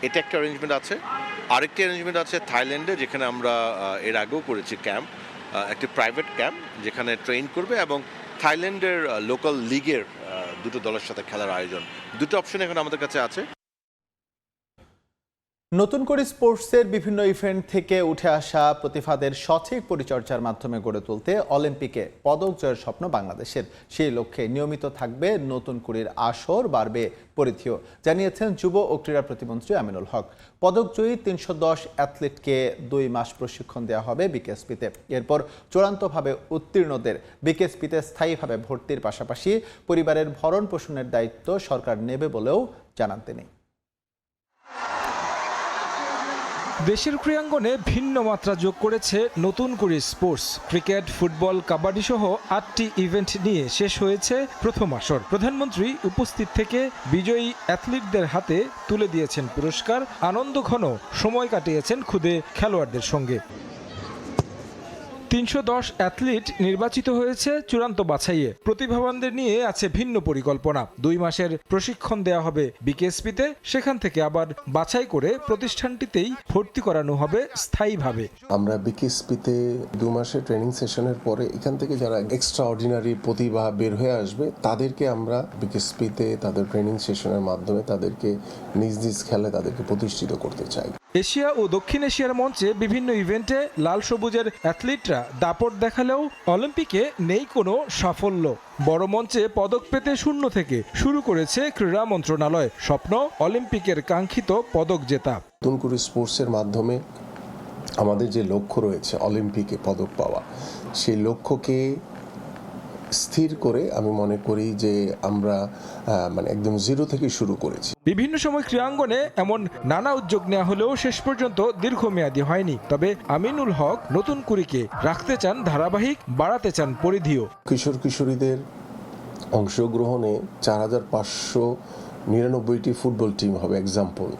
এটা একটা অ্যারেঞ্জমেন্ট আছে। আরেকটি অ্যারেঞ্জমেন্ট আছে থাইল্যান্ডে, যেখানে আমরা এর আগেও করেছি ক্যাম্প, একটি প্রাইভেট ক্যাম্প যেখানে ট্রেন করবে এবং থাইল্যান্ডের লোকাল লিগের 2 দলের সাথে খেলার আয়োজন। 2টো অপশন এখন আমাদের কাছে আছে। নতুন করে স্পোর্টসের বিভিন্ন ইভেন্ট থেকে উঠে আসা প্রতিভাদের সঠিক পরিচর্যার মাধ্যমে গড়ে তুলতে অলিম্পিকে পদক জয়ের স্বপ্ন বাংলাদেশের। সেই লক্ষ্যে নিয়মিত থাকবে নতুন কুড়ির আসর, বাড়বে পরিধিও, জানিয়েছেন যুব ও ক্রীড়া প্রতিমন্ত্রী আমিনুল হক। পদকজয়ী 310 অ্যাথলিটকে 2 মাস প্রশিক্ষণ দেওয়া হবে বিকেএসপিতে। এরপর চূড়ান্তভাবে উত্তীর্ণদের বিকেএসপিতে স্থায়ীভাবে ভর্তির পাশাপাশি পরিবারের ভরণ পোষণের দায়িত্ব সরকার নেবে বলেও জানান তিনি। দেশের ক্রীড়াঙ্গনে ভিন্ন মাত্রা যোগ করেছে নতুন করে স্পোর্টস। ক্রিকেট, ফুটবল, কাবাডি সহ 8টি ইভেন্ট নিয়ে শেষ হয়েছে প্রথম আসর। প্রধানমন্ত্রী উপস্থিত থেকে বিজয়ী অ্যাথলিটদের হাতে তুলে দিয়েছেন পুরস্কার। আনন্দঘন সময় কাটিয়েছেন খুদে খেলোয়াড়দের সঙ্গে। 310 অ্যাথলিট নির্বাচিত হয়েছে চূড়ান্ত বাছাইয়ে। প্রতিভাবানদের নিয়ে আছে ভিন্ন পরিকল্পনা। 2 মাসের প্রশিক্ষণ দেওয়া হবে বিকেএসপিতে, সেখান থেকে আবার বাছাই করে প্রতিষ্ঠানটিতেই ভর্তি করানো হবে স্থায়ীভাবে। আমরা বিকেএসপিতে 2 মাসের ট্রেনিং সেশনের পরে এখান থেকে যারা এক্সট্রা অর্ডিনারি প্রতিভা বের হয়ে আসবে তাদেরকে আমরা বিকেএসপিতে তাদের ট্রেনিং সেশনের মাধ্যমে তাদেরকে নিজ নিজ খেলে তাদেরকে প্রতিষ্ঠিত করতে চাই। এশিয়া ও দক্ষিণ এশিয়ার মঞ্চে বিভিন্ন ইভেন্টে লাল সবুজের অ্যাথলিটরা দাপট দেখালেও অলিম্পিকে নেই কোনো সাফল্য। বড় মঞ্চে পদক পেতে শূন্য থেকে শুরু করেছে ক্রীড়া মন্ত্রণালয়। স্বপ্ন অলিম্পিকের কাঙ্ক্ষিত পদক জেতা। নতুন করে স্পোর্টসের মাধ্যমে আমাদের যে লক্ষ্য রয়েছে অলিম্পিকে পদক পাওয়া, সেই লক্ষ্যকে স্থির করে আমি মনে করি যে আমরা একদম জিরো থেকে শুরু করেছি। বিভিন্ন সময় ক্রীড়াঙ্গনে এমন নানা উদ্যোগ নেওয়া হলেও শেষ পর্যন্ত দীর্ঘমেয়াদী হয়নি। তবে আমিনুল হক নতুন কুড়িকে রাখতে চান ধারাবাহিক, বাড়াতে চান পরিধিও। কিশোর কিশোরীদের অংশগ্রহণে 4599টি ফুটবল টিম হবে এক্সাম্পল,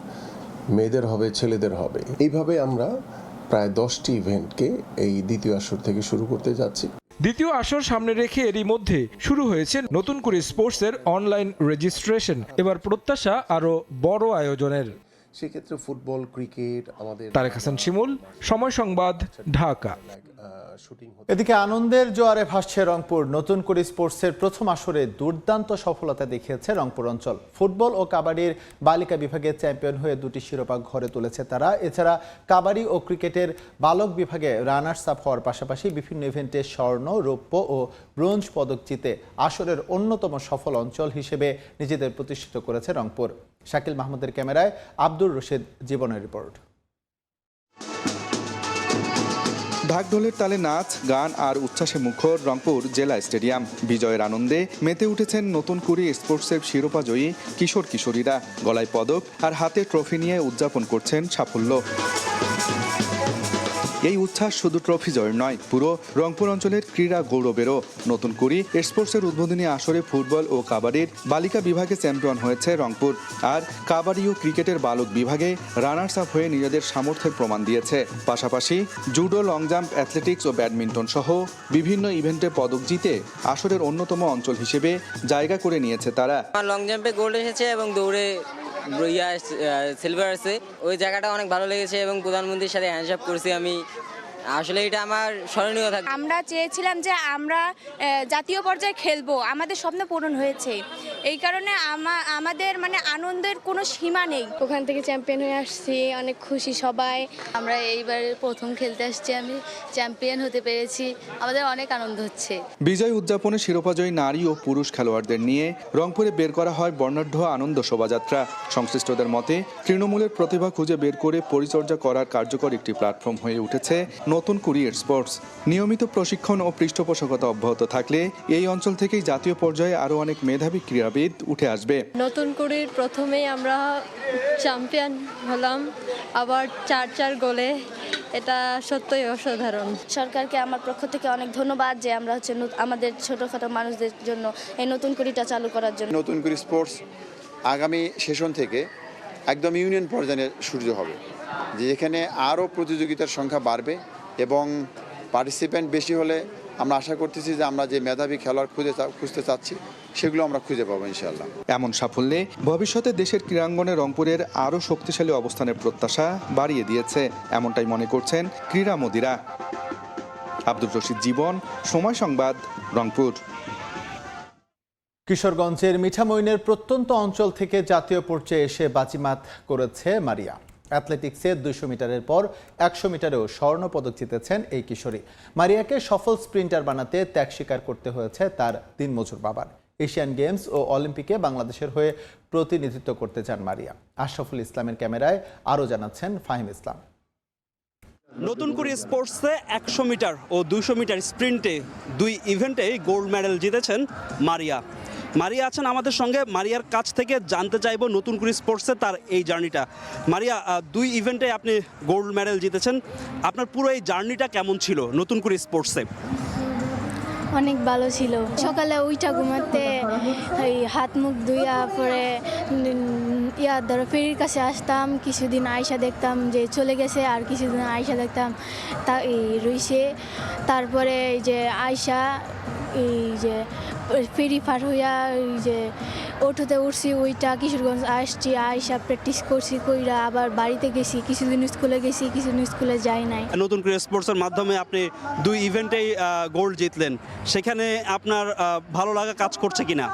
মেয়েদের হবে, ছেলেদের হবে। এইভাবে আমরা প্রায় 10টি ইভেন্টকে এই দ্বিতীয় আসর থেকে শুরু করতে যাচ্ছি। দ্বিতীয় আসর সামনে রেখে এরই মধ্যে শুরু হয়েছে নতুন করে স্পোর্টসের অনলাইন রেজিস্ট্রেশন। এবার প্রত্যাশা আরো বড় আয়োজনের। সেক্ষেত্রে ফুটবল, ক্রিকেট আমাদের। তারেক হাসান শিমুল, সময় সংবাদ, ঢাকা। এদিকে আনন্দের জোয়ারে ভাসছে রংপুর। নতুন করে স্পোর্টসের প্রথম আসরে দুর্দান্ত সফলতা দেখিয়েছে রংপুর অঞ্চল। ফুটবল ও কাবাডির বালিকা বিভাগে চ্যাম্পিয়ন হয়ে 2টি শিরোপা ঘরে তুলেছে তারা। এছাড়া কাবাডি ও ক্রিকেটের বালক বিভাগে রানার্স আপ হওয়ার পাশাপাশি বিভিন্ন ইভেন্টে স্বর্ণ, রৌপ্য ও ব্রোঞ্জ পদক জিতে আসরের অন্যতম সফল অঞ্চল হিসেবে নিজেদের প্রতিষ্ঠিত করেছে রংপুর। শাকিল মাহমুদের ক্যামেরায় আব্দুর রশিদ জীবনের রিপোর্ট। ঢাকঢোলের তালে নাচ, গান আর উচ্ছ্বাসে মুখর রংপুর জেলা স্টেডিয়াম। বিজয়ের আনন্দে মেতে উঠেছেন নতুন করে স্পোর্টসের শিরোপা জয়ী কিশোর কিশোরীরা। গলায় পদক আর হাতে ট্রফি নিয়ে উদযাপন করছেন সাফল্য। এই উচ্ছ্বাস শুধু ট্রফি জয়ের নয়, পুরো রংপুর অঞ্চলের ক্রীড়া গৌরবেরও। নতুন করে স্পোর্টসের উদ্বোধনী আসরে ফুটবল ও কাবাডির বালিকা বিভাগে চ্যাম্পিয়ন হয়েছে রংপুর। আর কাবাডি ও ক্রিকেটের বালক বিভাগে রানার্স আপ হয়ে নিজেদের সামর্থ্যের প্রমাণ দিয়েছে। পাশাপাশি জুডো, লং জাম্প, অ্যাথলেটিক্স ও ব্যাডমিন্টন সহ বিভিন্ন ইভেন্টে পদক জিতে আসরের অন্যতম অঞ্চল হিসেবে জায়গা করে নিয়েছে তারা। লং জাম্পে গোল্ড এসেছে এবং দৌড়ে সিলভার আছে। ওই জায়গাটা অনেক ভালো লেগেছে এবং প্রধানমন্ত্রীর সাথে হ্যান্ডশেক করছি আমি। আসলে এটা আমার স্মরণীয় থাকে। আমরা চেয়েছিলাম যে আমরা জাতীয় পর্যায়ে খেলবো, আমাদের স্বপ্ন পূরণ হয়েছে। এই কারণে আমাদের আনন্দের কোনো সীমা নেই। ওখান থেকে চ্যাম্পিয়ন হয়ে আসছি, অনেক খুশি সবাই। আমরা এইবার প্রথম খেলতে আসছি, আমি চ্যাম্পিয়ন হতে পেরেছি, আমাদের অনেক আনন্দ হচ্ছে। বিজয় উদযাপনে শিরোপাজয়ী নারী ও পুরুষ খেলোয়াড়দের নিয়ে রংপুরে বের করা হয় বর্ণাঢ্য আনন্দ শোভাযাত্রা। সংশ্লিষ্টদের মতে তৃণমূলের প্রতিভা খুঁজে বের করে পরিচর্যা করার কার্যকর একটি প্ল্যাটফর্ম হয়ে উঠেছে নতুন কুড়ির স্পোর্টস। নিয়মিত প্রশিক্ষণ ও পৃষ্ঠপোষকতা অব্যাহত থাকলে এই অঞ্চল থেকেই জাতীয় পর্যায়ে আরও অনেক মেধাবী ক্রীড়াবিদ উঠে আসবে। নতুন কুড়ির প্রথমেই আমরা চ্যাম্পিয়ন হলাম, আবার 4 গোলে। এটা সত্যই অসাধারণ। সরকারকে আমার পক্ষ থেকে অনেক ধন্যবাদ যে আমরা আমাদের ছোটখাটো মানুষদের জন্য এই নতুন কুড়িটা চালু করার জন্য। নতুন কুড়ি স্পোর্টস আগামী সেশন থেকে একদম ইউনিয়ন পর্যায়ে শুরু হবে, যেখানে আরও প্রতিযোগিতার সংখ্যা বাড়বে এবং পার্টিসিপেন্ট বেশি হলে আমরা আশা করতেছি যে আমরা যে মেধাবী খেলোয়াড় খুঁজতে চাচ্ছি সেগুলো আমরা খুঁজে পাবো ইনশাআল্লাহ। এমন সাফল্যে ভবিষ্যতে দেশের ক্রীড়াঙ্গনে রংপুরের আরও শক্তিশালী অবস্থানের প্রত্যাশা বাড়িয়ে দিয়েছে, এমনটাই মনে করছেন ক্রীড়ামোদীরা। আব্দুর রশিদ জীবন, সময় সংবাদ, রংপুর। কিশোরগঞ্জের মিঠামইনের প্রত্যন্ত অঞ্চল থেকে জাতীয় পর্যায়ে এসে বাজিমাত করেছে মারিয়া। অ্যাথলেটিক্সে 200 মিটারের পর 100 মিটারেও স্বর্ণ পদক জিতেছেন এই কিশোরী। মারিয়াকে সফল স্প্রিন্টার বানাতে ত্যাগ স্বীকার করতে হয়েছে তার দিনমজুর বাবার। এশিয়ান গেমস ও অলিম্পিকে বাংলাদেশের হয়ে প্রতিনিধিত্ব করতে চান মারিয়া। আশরাফুল ইসলামের ক্যামেরায় আরও জানাচ্ছেন ফাহিম ইসলাম। নতুন করে স্পোর্টসে 100 মিটার ও 200 মিটার স্প্রিন্টে 2 ইভেন্টে গোল্ড মেডেল জিতেছেন মারিয়া। মারিয়া আছেন আমাদের সঙ্গে। মারিয়ার কাছ থেকে জানতে চাইবো নতুন করে স্পোর্টসে তার এই জার্নিটা। মারিয়া, 2 ইভেন্টে আপনি গোল্ড মেডেল জিতেছেন, আপনার পুরো এই জার্নিটা কেমন ছিল নতুন করে স্পোর্টসে? অনেক ভালো ছিল। সকালে উইটা ঘুমাতে এই হাত মুখ ধুইয়া পরে ধরো ফেরির কাছে আসতাম, কিছুদিন আয়সা দেখতাম যে চলে গেছে, আর কিছুদিন আয়সা দেখতাম তা এই রইছে। তারপরে এই যে আয়সা এই যে ফেরি পার হইয়া এই যে অটোতে উঠছি, ওইটা কিশোরগঞ্জ আসছি, আয়সা প্র্যাকটিস করছি কইরা আবার বাড়িতে গেছি, কিছুদিন স্কুলে গেছি, কিছুদিন স্কুলে যাই নাই। নতুন করে স্পোর্টসের মাধ্যমে আপনি 2 ইভেন্টেই গোল্ড জিতলেন, সেখানে আপনার ভালো লাগা কাজ করছে কিনা?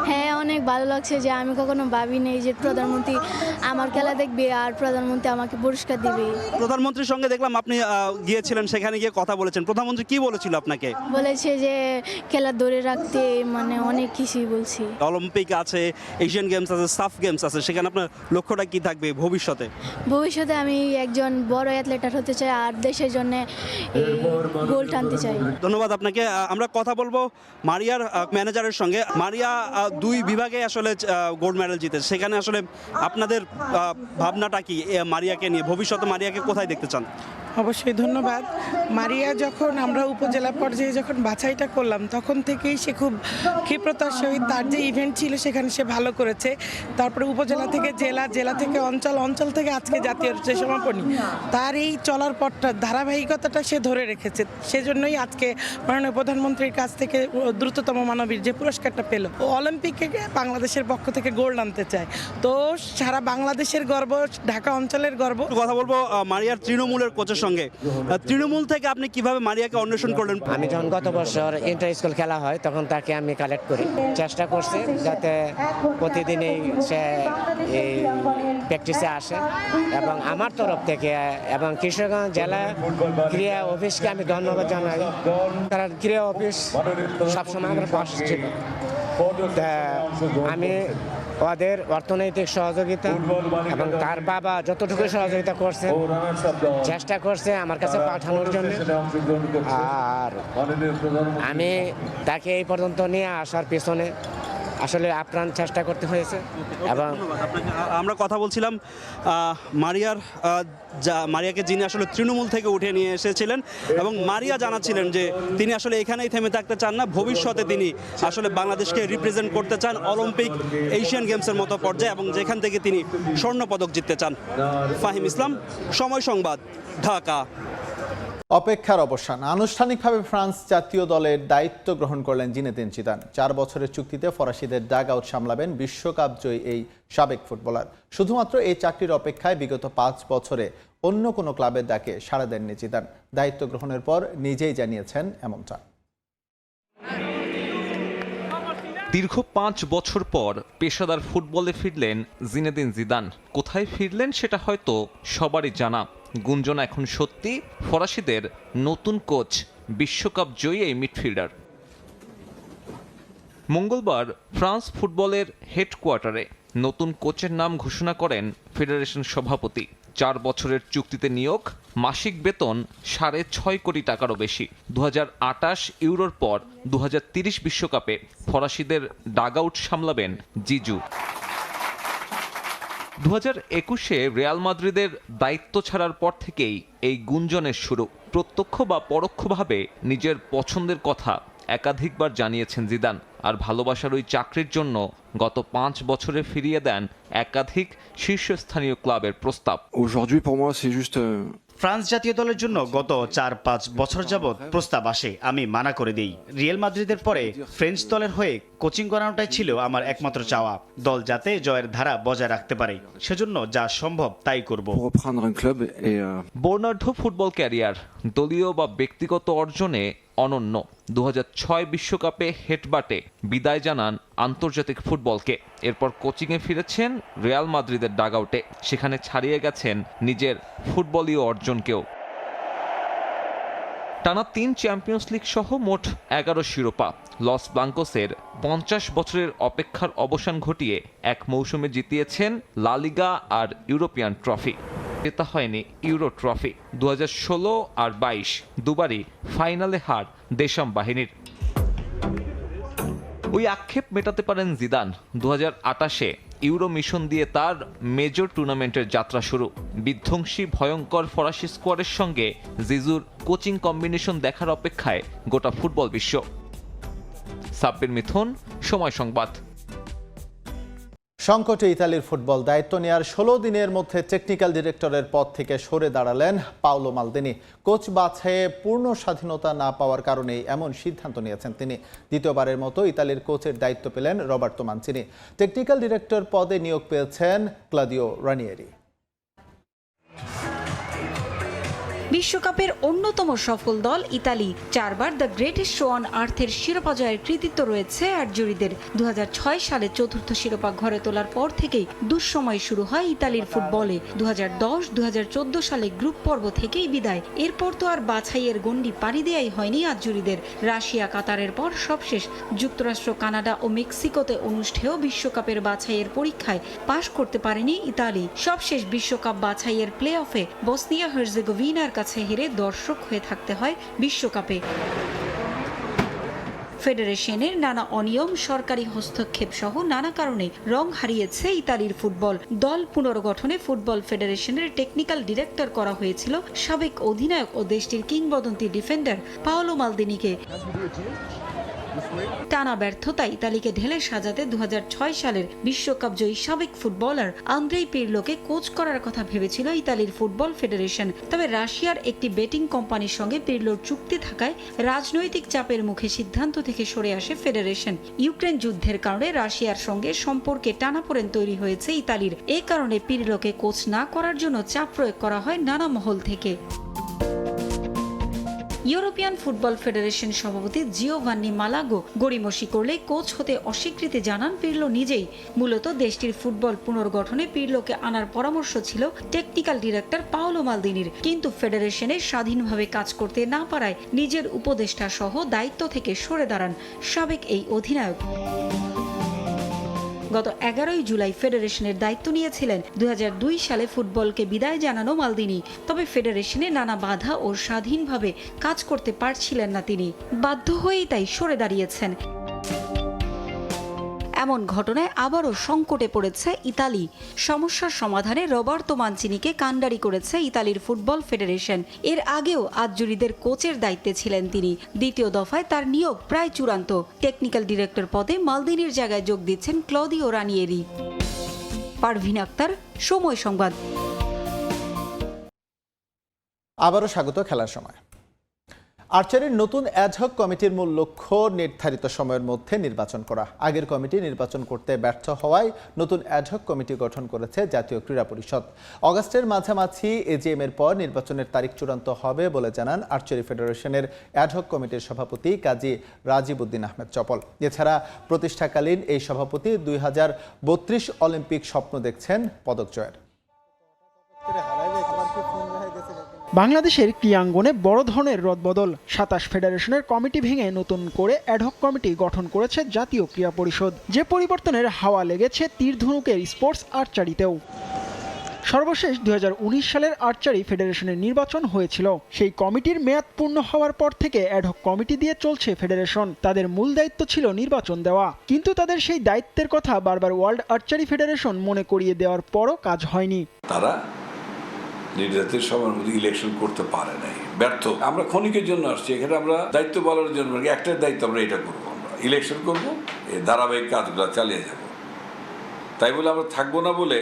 হ্যাঁ, অনেক ভালো লাগছে যে আমি কখনো ভাবিনি যে প্রধানমন্ত্রী আমার খেলা দেখবে আর প্রধানমন্ত্রী আমাকে পুরস্কার দিবে। প্রধানমন্ত্রীর সঙ্গে দেখলাম আপনি গিয়েছিলেন, সেখানে গিয়ে কথা বলেছেন। প্রধানমন্ত্রী কি বলেছিল আপনাকে? বলেছে যে খেলা ধরে রাখতে, মানে অনেক কিছুই বলছি। অলিম্পিক আছে, এশিয়ান গেমস আছে, সাফ গেমস আছে, সেখানে আপনার লক্ষ্যটা কি থাকবে ভবিষ্যতে? ভবিষ্যতে আমি একজন বড় অ্যাথলেট হতে চাই আর দেশের জন্য গোল্ড আনতে চাই। ধন্যবাদ আপনাকে। আমরা কথা বলবো মারিয়ার ম্যানেজারের সঙ্গে। মারিয়া 2 বিভাগে আসলে গোল্ড মেডেল জিতে, সেখানে আসলে আপনাদের ভাবনাটা কি মারিয়াকে নিয়ে? ভবিষ্যতে মারিয়াকে কোথায় দেখতে চান? অবশ্যই ধন্যবাদ। মারিয়া যখন আমরা উপজেলা পর্যায়ে যখন বাছাইটা করলাম, তখন থেকেই সে খুব ক্ষিপ্রতার সহিত তার যে ইভেন্ট ছিল সেখানে সে ভালো করেছে। তারপরে উপজেলা থেকে জেলা, জেলা থেকে অঞ্চল, অঞ্চল থেকে আজকে জাতীয় যে সমাপনী, তার এই চলার পথটা ধারাবাহিকতাটা সে ধরে রেখেছে। সেজন্যই আজকে মাননীয় প্রধানমন্ত্রীর কাছ থেকে দ্রুততম মানবীর যে পুরস্কারটা পেল। ও অলিম্পিকে বাংলাদেশের পক্ষ থেকে গোল্ড আনতে চায়, তো সারা বাংলাদেশের গর্ব, ঢাকা অঞ্চলের গর্ব। কথা বলবো মারিয়ার তৃণমূলের কোচের সঙ্গে। তৃণমূল থেকে আপনি কিভাবে মারিয়াকে অন্বেষণ করলেন? আমি যখন গত বছর ইন্টার স্কুল খেলা হয় তখন তাকে আমি কালেক্ট করি, চেষ্টা করছি যাতে প্রতিদিনই সে এই প্র্যাকটিসে আসে, এবং আমার তরফ থেকে এবং কিশোরগঞ্জ জেলা ক্রীড়া অফিসকে আমি ধন্যবাদ জানাই, কারণ ক্রীড়া অফিস সবসময় আমার পাশে ছিল। আমি ওদের অর্থনৈতিক সহযোগিতা এবং তার বাবা যতটুকু সহযোগিতা করছে, চেষ্টা করছে আমার কাছে পাঠানোর জন্য, আর আমি তাকে এই পর্যন্ত নিয়ে আসার পেছনে আসলে আপ্রাণ চেষ্টা করতে হয়েছে। এবং আমরা কথা বলছিলাম মারিয়াকে, যিনি আসলে তৃণমূল থেকে উঠে নিয়ে এসেছিলেন, এবং মারিয়া জানাচ্ছিলেন যে তিনি আসলে এখানেই থেমে থাকতে চান না, ভবিষ্যতে তিনি আসলে বাংলাদেশকে রিপ্রেজেন্ট করতে চান অলিম্পিক, এশিয়ান গেমসের মতো পর্যায়ে, এবং যেখান থেকে তিনি স্বর্ণপদক জিততে চান। ফাহিম ইসলাম, সময় সংবাদ, ঢাকা। অপেক্ষার অবসান। আনুষ্ঠানিকভাবে ফ্রান্স জাতীয় দলের দায়িত্ব গ্রহণ করলেন জিনেদিন জিদান। 4 বছরের চুক্তিতে ফরাসিদের ডাগ আউট সামলাবেন বিশ্বকাপ জয়ী এই সাবেক ফুটবলার। শুধুমাত্র এই চাকরির অপেক্ষায় বিগত 5 বছরে অন্য কোনো ক্লাবের ডাকে সাড়া দেননি জিদান। দায়িত্ব গ্রহণের পর নিজেই জানিয়েছেন এমনটা। দীর্ঘ 5 বছর পর পেশাদার ফুটবলে ফিরলেন জিনেদিন জিদান। কোথায় ফিরলেন সেটা হয়তো সবারই জানা। গুঞ্জন এখন সত্যি, ফরাসিদের নতুন কোচ বিশ্বকাপ জয়ী এই মিডফিল্ডার। মঙ্গলবার ফ্রান্স ফুটবলের হেডকোয়ার্টারে নতুন কোচের নাম ঘোষণা করেন ফেডারেশন সভাপতি। 4 বছরের চুক্তিতে নিয়োগ, মাসিক বেতন 6.5 কোটি টাকারও বেশি। 2028 ইউরোর পর 2030 বিশ্বকাপে ফরাসিদের ডাগ আউট সামলাবেন জিজু। 2021-এ রিয়াল মাদ্রিদের দায়িত্ব ছাড়ার পর থেকেই এই গুঞ্জনের শুরু। প্রত্যক্ষ বা পরোক্ষভাবে নিজের পছন্দের কথা একাধিকবার জানিয়েছেন জিদান, আর ভালোবাসার ওই চাকরির জন্য গত 5 বছরে ফিরিয়ে দেন একাধিক শীর্ষস্থানীয় ক্লাবের প্রস্তাব। ফ্রান্স জাতীয় দলের জন্য গত 4-5 বছর যাবৎ প্রস্তাব আসে, আমি মানা করে দিই। রিয়াল মাদ্রিদের পরে ফ্রেঞ্চ দলের হয়ে কোচিং করানোটাই ছিল আমার একমাত্র চাওয়া, দল যাতে জয়ের ধারা বজায় রাখতে পারে, সেজন্য যা সম্ভব তাই করব। বর্ণাঢ্য ফুটবল ক্যারিয়ার, দলীয় বা ব্যক্তিগত অর্জনে অনন্য। 2006 বিশ্বকাপে হেডবাটে বিদায় জানান আন্তর্জাতিক ফুটবলকে। এরপর কোচিংয়ে ফিরেছেন রিয়াল মাদ্রিদের ডাগআউটে, সেখানে ছাড়িয়ে গেছেন নিজের ফুটবলীয় অর্জনকেও। টানা 3 চ্যাম্পিয়ন্স লিগ সহ মোট 11 শিরোপা। লস ব্লাঙ্কোসের 50 বছরের অপেক্ষার অবসান ঘটিয়ে এক মৌসুমে জিতিয়েছেন লা লিগা আর ইউরোপিয়ান ট্রফি। জেতা হয়নি ইউরো ট্রফি। 2016 আর 22 দুবারই ফাইনালে হার দেশাম বাহিনীর। ওই আক্ষেপ মেটাতে পারেন জিদান। 2028-এ ইউরো মিশন দিয়ে তার মেজর টুর্নামেন্টের যাত্রা শুরু। বিধ্বংসী ভয়ঙ্কর ফরাসি স্কোয়াডের সঙ্গে জিজুর কোচিং কম্বিনেশন দেখার অপেক্ষায় গোটা ফুটবল বিশ্ব। সাব্বির মিথুন, সময় সংবাদ। সংকটে ইতালির ফুটবল দায়িত্ব নেওয়ার 16 দিনের মধ্যে টেকনিক্যাল ডিরেক্টরের পদ থেকে সরে দাঁড়ালেন পাওলো মালদিনি। কোচ বাছাইয়ে পূর্ণ স্বাধীনতা না পাওয়ার কারণেই এমন সিদ্ধান্ত নিয়েছেন তিনি। দ্বিতীয়বারের মতো ইতালির কোচের দায়িত্ব পেলেন রবার্তো মানচিনি। টেকনিক্যাল ডিরেক্টর পদে নিয়োগ পেয়েছেন ক্লদিও রানিয়েরি। বিশ্বকাপের অন্যতম সফল দল ইতালি। 4 বার দ্য গ্রেটেস্ট শো অন আর্থের শিরোপা জয়ের কৃতিত্ব রয়েছে আর্জুরিদের। 2006 সালে চতুর্থ শিরোপা ঘরে তোলার পর থেকেই দুঃসময় শুরু হয় ইতালির ফুটবলে। 2010-2014 সালে গ্রুপ পর্ব থেকেই বিদায়। এরপর তো আর বাছাইয়ের গণ্ডি পাড়ি দেয়াই হয়নি আর্জুরিদের। রাশিয়া, কাতারের পর সবশেষ যুক্তরাষ্ট্র, কানাডা ও মেক্সিকোতে অনুষ্ঠেয় বিশ্বকাপের বাছাইয়ের পরীক্ষায় পাশ করতে পারেনি ইতালি। সবশেষ বিশ্বকাপ বাছাইয়ের প্লে অফে বসনিয়া হার্জেগোভিনার কাছে হেরে দর্শক হয়ে থাকতে হয় বিশ্বকাপে। ফেডারেশনের নানা অনিয়ম, সরকারি হস্তক্ষেপ সহ নানা কারণে রং হারিয়েছে ইতালির ফুটবল। দল পুনর্গঠনে ফুটবল ফেডারেশনের টেকনিক্যাল ডিরেক্টর করা হয়েছিল সাবেক অধিনায়ক ও দেশটির কিংবদন্তি ডিফেন্ডার পাওলো মালদিনিকে। টানা ব্যর্থতা ইতালিকে ঢেলে সাজাতে 2006 সালের বিশ্বকাপ জয়ী সাবেক ফুটবলার আন্দ্রেই পিরলোকে কোচ করার কথা ভেবেছিল ইতালির ফুটবল ফেডারেশন। তবে রাশিয়ার একটি বেটিং কোম্পানির সঙ্গে পিরলোর চুক্তি থাকায় রাজনৈতিক চাপের মুখে সিদ্ধান্ত থেকে সরে আসে ফেডারেশন। ইউক্রেন যুদ্ধের কারণে রাশিয়ার সঙ্গে সম্পর্কে টানাপোড়েন তৈরি হয়েছে ইতালির। এ কারণে পিরলোকে কোচ না করার জন্য চাপ প্রয়োগ করা হয় নানা মহল থেকে। ইউরোপিয়ান ফুটবল ফেডারেশন সভাপতি জিওভান্নি মালাগো গড়িমসি করলে কোচ হতে অস্বীকৃতি জানান পিরলো নিজেই। মূলত দেশটির ফুটবল পুনর্গঠনে পিরলোকে আনার পরামর্শ ছিল টেকনিক্যাল ডিরেক্টর পাওলো মালদিনির, কিন্তু ফেডারেশনে স্বাধীনভাবে কাজ করতে না পারায় নিজের উপদেষ্টা সহ দায়িত্ব থেকে সরে দাঁড়ান সাবেক এই অধিনায়ক। গত 11 জুলাই ফেডারেশনের দায়িত্ব নিয়েছিলেন। 2002 সালে ফুটবলকে বিদায় জানানো মালদিনি। তবে ফেডারেশনে নানা বাধা ও স্বাধীনভাবে কাজ করতে পারছিলেন না তিনি। বাধ্য হয়েই তাই সরে দাঁড়িয়েছেন। এমন ঘটনায় আবারও সংকটে পড়েছে ইতালি। সমস্যার সমাধানে রবার্তো মানচিনিকে কাণ্ডারি করেছে ইতালির ফুটবল ফেডারেশন। এর আগেও আজ্জুরিদের কোচের দায়িত্বে ছিলেন তিনি। দ্বিতীয় দফায় তার নিয়োগ প্রায় চূড়ান্ত। টেকনিক্যাল ডিরেক্টর পদে মালদিনির জায়গায় যোগ দিচ্ছেন ক্লদিও রানিয়েরি। পারভিন আক্তার, সময় সংবাদ। আবারও স্বাগত খেলার সময়। আর্চারির নতুন অ্যাডহক কমিটির মূল লক্ষ্য নির্ধারিত সময়ের মধ্যে নির্বাচন করা। আগের কমিটি নির্বাচন করতে ব্যর্থ হওয়ায় নতুন অ্যাডহক কমিটি গঠন করেছে জাতীয় ক্রীড়া পরিষদ। অগাস্টের মাঝামাঝি এজিএম এর পর নির্বাচনের তারিখ চূড়ান্ত হবে বলে জানান আর্চারি ফেডারেশনের অ্যাডহক কমিটির সভাপতি কাজী রাজিবউদ্দিন আহমেদ চপল। এছাড়া প্রতিষ্ঠাকালীন এই সভাপতি 2032 অলিম্পিক স্বপ্ন দেখছেন পদক জয়ের। বাংলাদেশের ক্রীড়াঙ্গনে বড় ধরনের রদবদল। 27 ফেডারেশনের কমিটি ভেঙে নতুন করে অ্যাডহক কমিটি গঠন করেছে জাতীয় ক্রীড়া পরিষদ। যে পরিবর্তনের হাওয়া লেগেছে তীর ধনুকের স্পোর্টস আর্চারিতেও। সর্বশেষ 2019 সালের আর্চারি ফেডারেশনের নির্বাচন হয়েছিল। সেই কমিটির মেয়াদ পূর্ণ হওয়ার পর থেকে অ্যাডহক কমিটি দিয়ে চলছে ফেডারেশন। তাদের মূল দায়িত্ব ছিল নির্বাচন দেওয়া, কিন্তু তাদের সেই দায়িত্বের কথা বারবার ওয়ার্ল্ড আর্চারি ফেডারেশন মনে করিয়ে দেওয়ার পরও কাজ হয়নি। তারা নির্ধারিত সময়ের মধ্যে ইলেকশন করতে পারে নাই, ব্যর্থ। আমরা ক্ষণিকের জন্য আসছি এখানে, আমরা দায়িত্ব পালনের জন্য একটাই দায়িত্ব, আমরা এটা করবো, আমরা ইলেকশন করবো, এই ধারাবাহিক কাজগুলো চালিয়ে যাব। তাই বলে আমরা থাকবো না বলে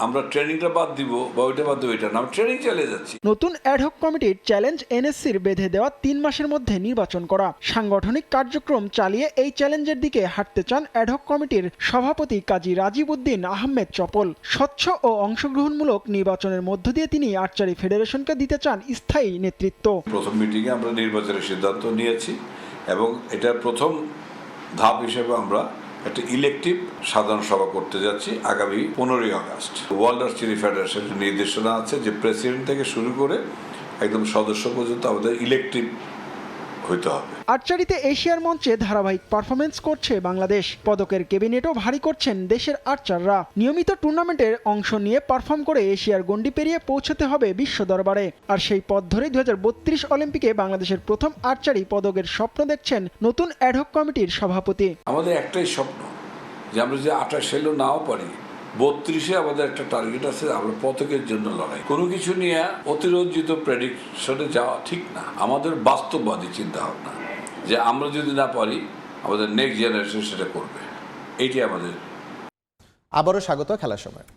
আমরা ট্রেনিংটা বাদ দিব বা ওইটা বাদ দেবো, এটা না, আমরা ট্রেনিং চালিয়ে যাচ্ছি। নতুন অ্যাডহক কমিটির চ্যালেঞ্জ এনএসসির বেঁধে দেওয়া 3 মাসের মধ্যে নির্বাচন করা। সাংগঠনিক কার্যক্রম চালিয়ে এই চ্যালেঞ্জের দিকে হাঁটতে চান অ্যাডহক কমিটির সভাপতি কাজী রাজিবউদ্দিন আহমেদ চপল। স্বচ্ছ ও অংশগ্রহণমূলক নির্বাচনের মধ্য দিয়ে তিনি আর্চারি ফেডারেশনকে দিতে চান স্থায়ী নেতৃত্ব। প্রথম মিটিংয়ে আমরা নির্বাচনের সিদ্ধান্ত নিয়েছি এবং এটার প্রথম ধাপ হিসেবে আমরা একটা ইলেকটিভ সাধারণ সভা করতে যাচ্ছি আগামী 15 আগস্ট। ওয়ার্ল্ড আর্চারি ফেডারেশনের নির্দেশনা আছে যে প্রেসিডেন্ট থেকে শুরু করে একদম সদস্য পর্যন্ত আমাদের ইলেকটিভ হইতে হবে। আর্চারিতে এশিয়ার মঞ্চে ধারাবাহিক পারফরমেন্স করছে বাংলাদেশ। পদকের ক্যাবিনেটও ভারী করছেন দেশের আর্চাররা। নিয়মিত টুর্নামেন্টের অংশ নিয়ে পারফর্ম করে এশিয়ার গণ্ডি পেরিয়ে পৌঁছতে হবে বিশ্ব দরবারে। আর সেই পথ ধরে 2032 অলিম্পিকে বাংলাদেশের প্রথম আর্চারি পদকের স্বপ্ন দেখছেন নতুন অ্যাডহক কমিটির সভাপতি। আমাদের একটাই স্বপ্ন যে আমরা যে 28 সালেও নাও পারি, 32-এ আমাদের একটা টার্গেট আছে, আমরা পদকের জন্য লড়াই। কোনো কিছু নিয়ে অতিরঞ্জিত প্রেডিকশনে যাওয়া ঠিক না। আমাদের বাস্তববাদী চিন্তা ভাবনা যে আমরা যদি না পারি আমাদের নেক্সট জেনারেশন সেটা করবে, এইটাই আমাদের। আবারও স্বাগত খেলার সময়।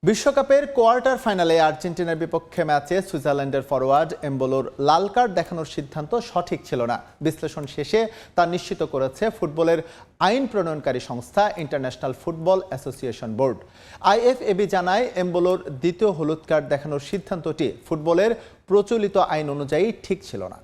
বিশ্বকাপের কোয়ার্টার ফাইনালে আর্জেন্টিনার বিপক্ষে ম্যাচে সুইজারল্যান্ডের ফরওয়ার্ড এমবোলোর লাল কার্ড দেখানোর সিদ্ধান্ত সঠিক ছিল না। বিশ্লেষণ শেষে তা নিশ্চিত করেছে ফুটবলের আইন প্রণয়নকারী সংস্থা international football association board. IFAB জানায় দ্বিতীয় দ্বিতীয় হলুদ কার্ড দেখানোর সিদ্ধান্তটি ফুটবলের প্রচলিত আইন অনুযায়ী ঠিক ছিল না।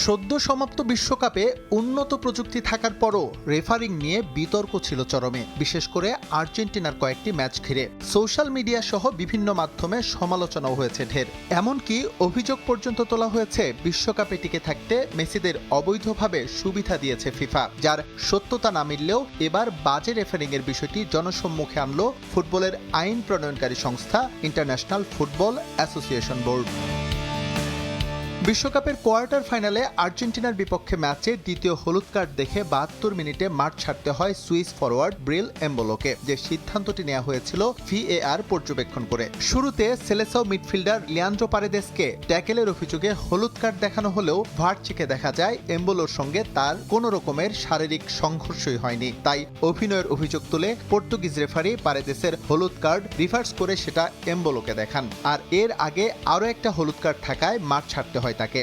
সদ্য সমাপ্ত বিশ্বকাপে উন্নত প্রযুক্তি থাকার পরও রেফারিং নিয়ে বিতর্ক ছিল চরমে, বিশেষ করে আর্জেন্টিনার কয়েকটি ম্যাচ ঘিরে। সোশ্যাল মিডিয়া সহ বিভিন্ন মাধ্যমে সমালোচনাও হয়েছে ঢের। এমনকি অভিযোগ পর্যন্ত তোলা হয়েছে বিশ্বকাপে টিকে থাকতে মেসিদের অবৈধভাবে সুবিধা দিয়েছে ফিফা, যার সত্যতা না মিললেও এবার বাজে রেফারিং এর বিষয়টি জনসম্মুখে আনলো ফুটবলের আইন প্রণয়নকারী সংস্থা ইন্টারন্যাশনাল ফুটবল অ্যাসোসিয়েশন বোর্ড। বিশ্বকাপের কোয়ার্টার ফাইনালে আর্জেন্টিনার বিপক্ষে ম্যাচে দ্বিতীয় হলুদ কার্ড দেখে 72 মিনিটে মাঠ ছাড়তে হয় সুইস ফরওয়ার্ড ব্রিল এমবোলোকে, যে সিদ্ধান্তটি নেওয়া হয়েছিল VAR পর্যবেক্ষণ করে। শুরুতে সেলেসাও মিডফিল্ডার লিয়ান্ড্রো পারেদেসকে ট্যাকেলের অভিযোগে হলুদ কার্ড দেখানো হলেও ভার চেকে দেখা যায় এমবোলোর সঙ্গে তার কোনো রকমের শারীরিক সংঘর্ষই হয়নি। তাই অভিনয়ের অভিযোগ তুলে পর্তুগিজ রেফারি পারেদেসের হলুদ কার্ড রিভার্স করে সেটা এমবোলোকে দেখান। আর এর আগে আরও একটা হলুদ কার্ড থাকায় মাঠ ছাড়তে হয় তাকে।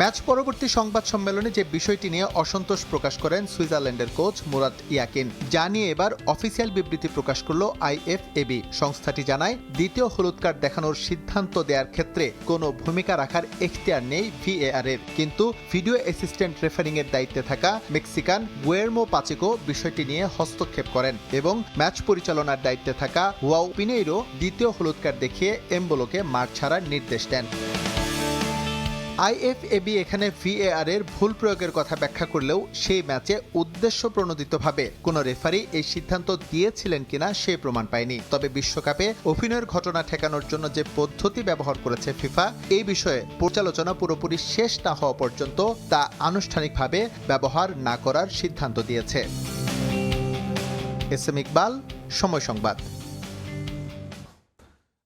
ম্যাচ পরবর্তী সংবাদ সম্মেলনে যে বিষয়টি নিয়ে অসন্তোষ প্রকাশ করেন সুইজারল্যান্ডের কোচ মুরাত ইয়াকিন, যা নিয়ে এবার অফিসিয়াল বিবৃতি প্রকাশ করলো IFAB। সংস্থাটি জানায় দ্বিতীয় হলুদ কার্ড দেখানোর সিদ্ধান্ত দেওয়ার ক্ষেত্রে কোনো ভূমিকা রাখার এখতিয়ার নেই VAR এর, কিন্তু ভিডিও অ্যাসিস্ট্যান্ট রেফারিং এর দায়িত্বে থাকা মেক্সিকান গুয়েরমো পাচেকো বিষয়টি নিয়ে হস্তক্ষেপ করেন এবং ম্যাচ পরিচালনার দায়িত্বে থাকা হুয়াও পিনেইরো দ্বিতীয় হলুদ কার্ড দেখিয়ে এমবোলোকে মাঠ ছাড়ার নির্দেশ দেন। IFAB এখানে VAR এর ভুল প্রয়োগের কথা ব্যাখ্যা করলেও সেই ম্যাচে উদ্দেশ্য প্রণোদিতভাবে কোনো রেফারি এই সিদ্ধান্ত দিয়েছিলেন কিনা সে প্রমাণ পায়নি। তবে বিশ্বকাপে অভিনয়ের ঘটনা ঠেকানোর জন্য যে পদ্ধতি ব্যবহার করেছে ফিফা, এই বিষয়ে পর্যালোচনা পুরোপুরি শেষ না হওয়া পর্যন্ত তা আনুষ্ঠানিকভাবে ব্যবহার না করার সিদ্ধান্ত দিয়েছে। SM ইকবাল, সময় সংবাদ।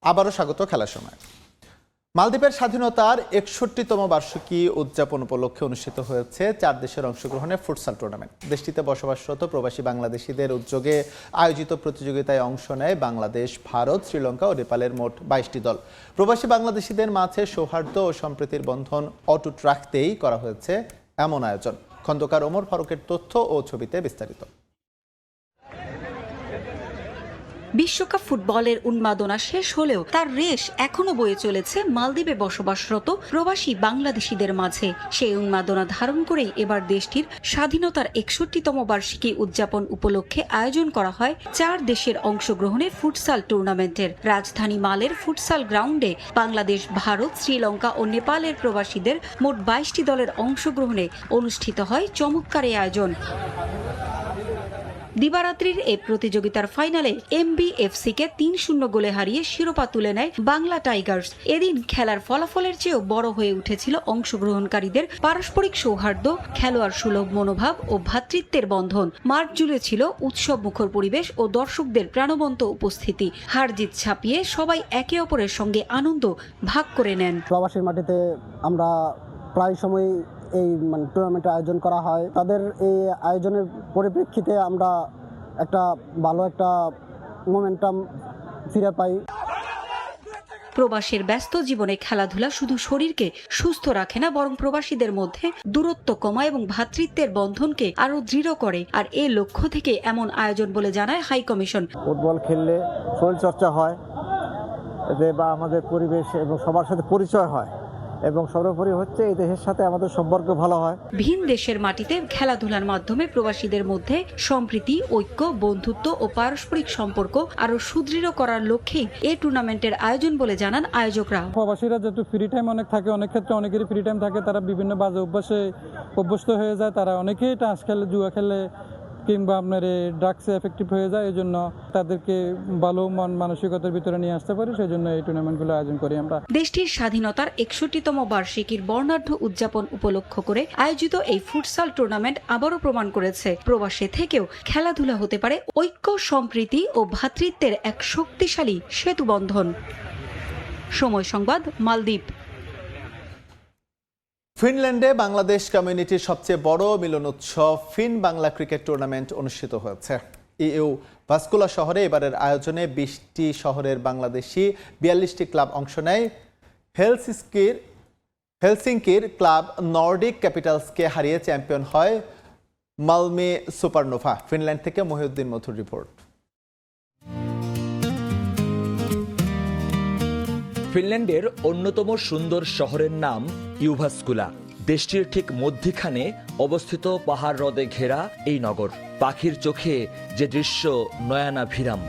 আবারও স্বাগত খেলার সময়। মালদ্বীপের স্বাধীনতার 61তম বার্ষিকী উদযাপন উপলক্ষে অনুষ্ঠিত হয়েছে 4 দেশের অংশগ্রহণে ফুটসাল টুর্নামেন্ট। দেশটিতে বসবাসরত প্রবাসী বাংলাদেশিদের উদ্যোগে আয়োজিত প্রতিযোগিতায় অংশ নেয় বাংলাদেশ, ভারত, শ্রীলঙ্কা ও নেপালের মোট 22টি দল। প্রবাসী বাংলাদেশিদের মাঝে সৌহার্দ্য ও সম্প্রীতির বন্ধন অটুট রাখতেই করা হয়েছে এমন আয়োজন। খন্দকার ওমর ফারুকের তথ্য ও ছবিতে বিস্তারিত। বিশ্বকাপ ফুটবলের উন্মাদনা শেষ হলেও তার রেশ এখনো বয়ে চলেছে মালদ্বীপে বসবাসরত প্রবাসী বাংলাদেশিদের মাঝে। সেই উন্মাদনা ধারণ করেই এবার দেশটির স্বাধীনতার 61তম বার্ষিকী উদযাপন উপলক্ষে আয়োজন করা হয় 4 দেশের অংশগ্রহণে ফুটসাল টুর্নামেন্টের। রাজধানী মালের ফুটসাল গ্রাউন্ডে বাংলাদেশ, ভারত, শ্রীলঙ্কা ও নেপালের প্রবাসীদের মোট 22টি দলের অংশগ্রহণে অনুষ্ঠিত হয় চমৎকার এই আয়োজন। দিবারাত্রির এই প্রতিযোগিতার ফাইনালে MBFC-কে 3-0 গোলে হারিয়ে শিরোপা তুলে নেয় বাংলা টাইগার্স। এদিন খেলার ফলাফলের চেয়েও বড় হয়ে উঠেছিল অংশগ্রহণকারীদের পারস্পরিক সৌহার্দ্য, খেলোয়াড় সুলভ মনোভাব ও ভ্রাতৃত্বের বন্ধন। মাঠ জুড়ে ছিল উৎসব মুখর পরিবেশ ও দর্শকদের প্রাণবন্ত উপস্থিতি। হার জিত ছাপিয়ে সবাই একে অপরের সঙ্গে আনন্দ ভাগ করে নেন। প্রবাসীর মাটিতে আমরা প্রায় সময় এই টুর্নামেন্টের আয়োজন করা হয়। তাদের এই আয়োজনের পরিপ্রেক্ষিতে আমরা একটা ভালো একটা মোমেন্টাম ফিরে পাই। প্রবাসের ব্যস্ত জীবনে খেলাধুলা শুধু শরীরকে সুস্থ রাখে না, বরং প্রবাসীদের মধ্যে দূরত্ব কমায় এবং ভ্রাতৃত্বের বন্ধনকে আরো দৃঢ় করে। আর এই লক্ষ্য থেকে এমন আয়োজন বলে জানায় হাই কমিশন। ফুটবল খেললে শরীর চর্চা হয়, এতে বা আমাদের পরিবেশ এবং সবার সাথে পরিচয় হয়, এবং সর্বোপরি হচ্ছে এই দেশের সাথে আমাদের সম্পর্ক ভালো হয়। ভিন দেশের মাটিতে খেলাধুলার মাধ্যমে প্রবাসীদের মধ্যে সম্প্রীতি, ঐক্য, বন্ধুত্ব ও পারস্পরিক সম্পর্ক আরো সুদৃঢ় করার লক্ষ্যেই এই টুর্নামেন্টের আয়োজন বলে জানান আয়োজকরা। প্রবাসীরা যেহেতু ফ্রি টাইম অনেক থাকে, অনেক ক্ষেত্রে অনেকেরই ফ্রি টাইম থাকে, তারা বিভিন্ন বাজে অভ্যাসে অভ্যস্ত হয়ে যায়, তারা অনেকেই টাস খেলে, জুয়া খেলে কিংবা আপনার ড্রাগসে এফেক্টিভ হয়ে যায়। এই জন্য তাদেরকে ভালো মানসিকতার ভিতরে নিয়ে আসতে পারি, সেই জন্য এই টুর্নামেন্টগুলো আয়োজন করি আমরা। দেশটির স্বাধীনতার 61তম বার্ষিকীর বর্ণাঢ্য উদযাপন উপলক্ষ করে আয়োজিত এই ফুটসাল টুর্নামেন্ট আবারও প্রমাণ করেছে প্রবাসে থেকেও খেলাধুলা হতে পারে ঐক্য, সম্প্রীতি ও ভ্রাতৃত্বের এক শক্তিশালী সেতুবন্ধন। সময় সংবাদ, মালদ্বীপ। ফিনল্যান্ডে বাংলাদেশ কমিউনিটির সবচেয়ে বড় মিলন উৎসব ফিন বাংলা ক্রিকেট টুর্নামেন্ট অনুষ্ঠিত হয়েছে। ইউ ভাস্কুলা শহরে এবারের আয়োজনে 20টি শহরের বাংলাদেশি 42টি ক্লাব অংশ নেয়। হেলসিঙ্কির ক্লাব নর্ডিক ক্যাপিটালসকে হারিয়ে চ্যাম্পিয়ন হয় মালমে সুপারনোভা। ফিনল্যান্ড থেকে মহিউদ্দিন মথুর রিপোর্ট। ফিনল্যান্ডের অন্যতম সুন্দর শহরের নাম ইউভাস্কুলা। দেশটির ঠিক মধ্যখানে অবস্থিত পাহাড় হ্রদে ঘেরা এই নগর। পাখির চোখে যে দৃশ্য নয়নাভিরাম।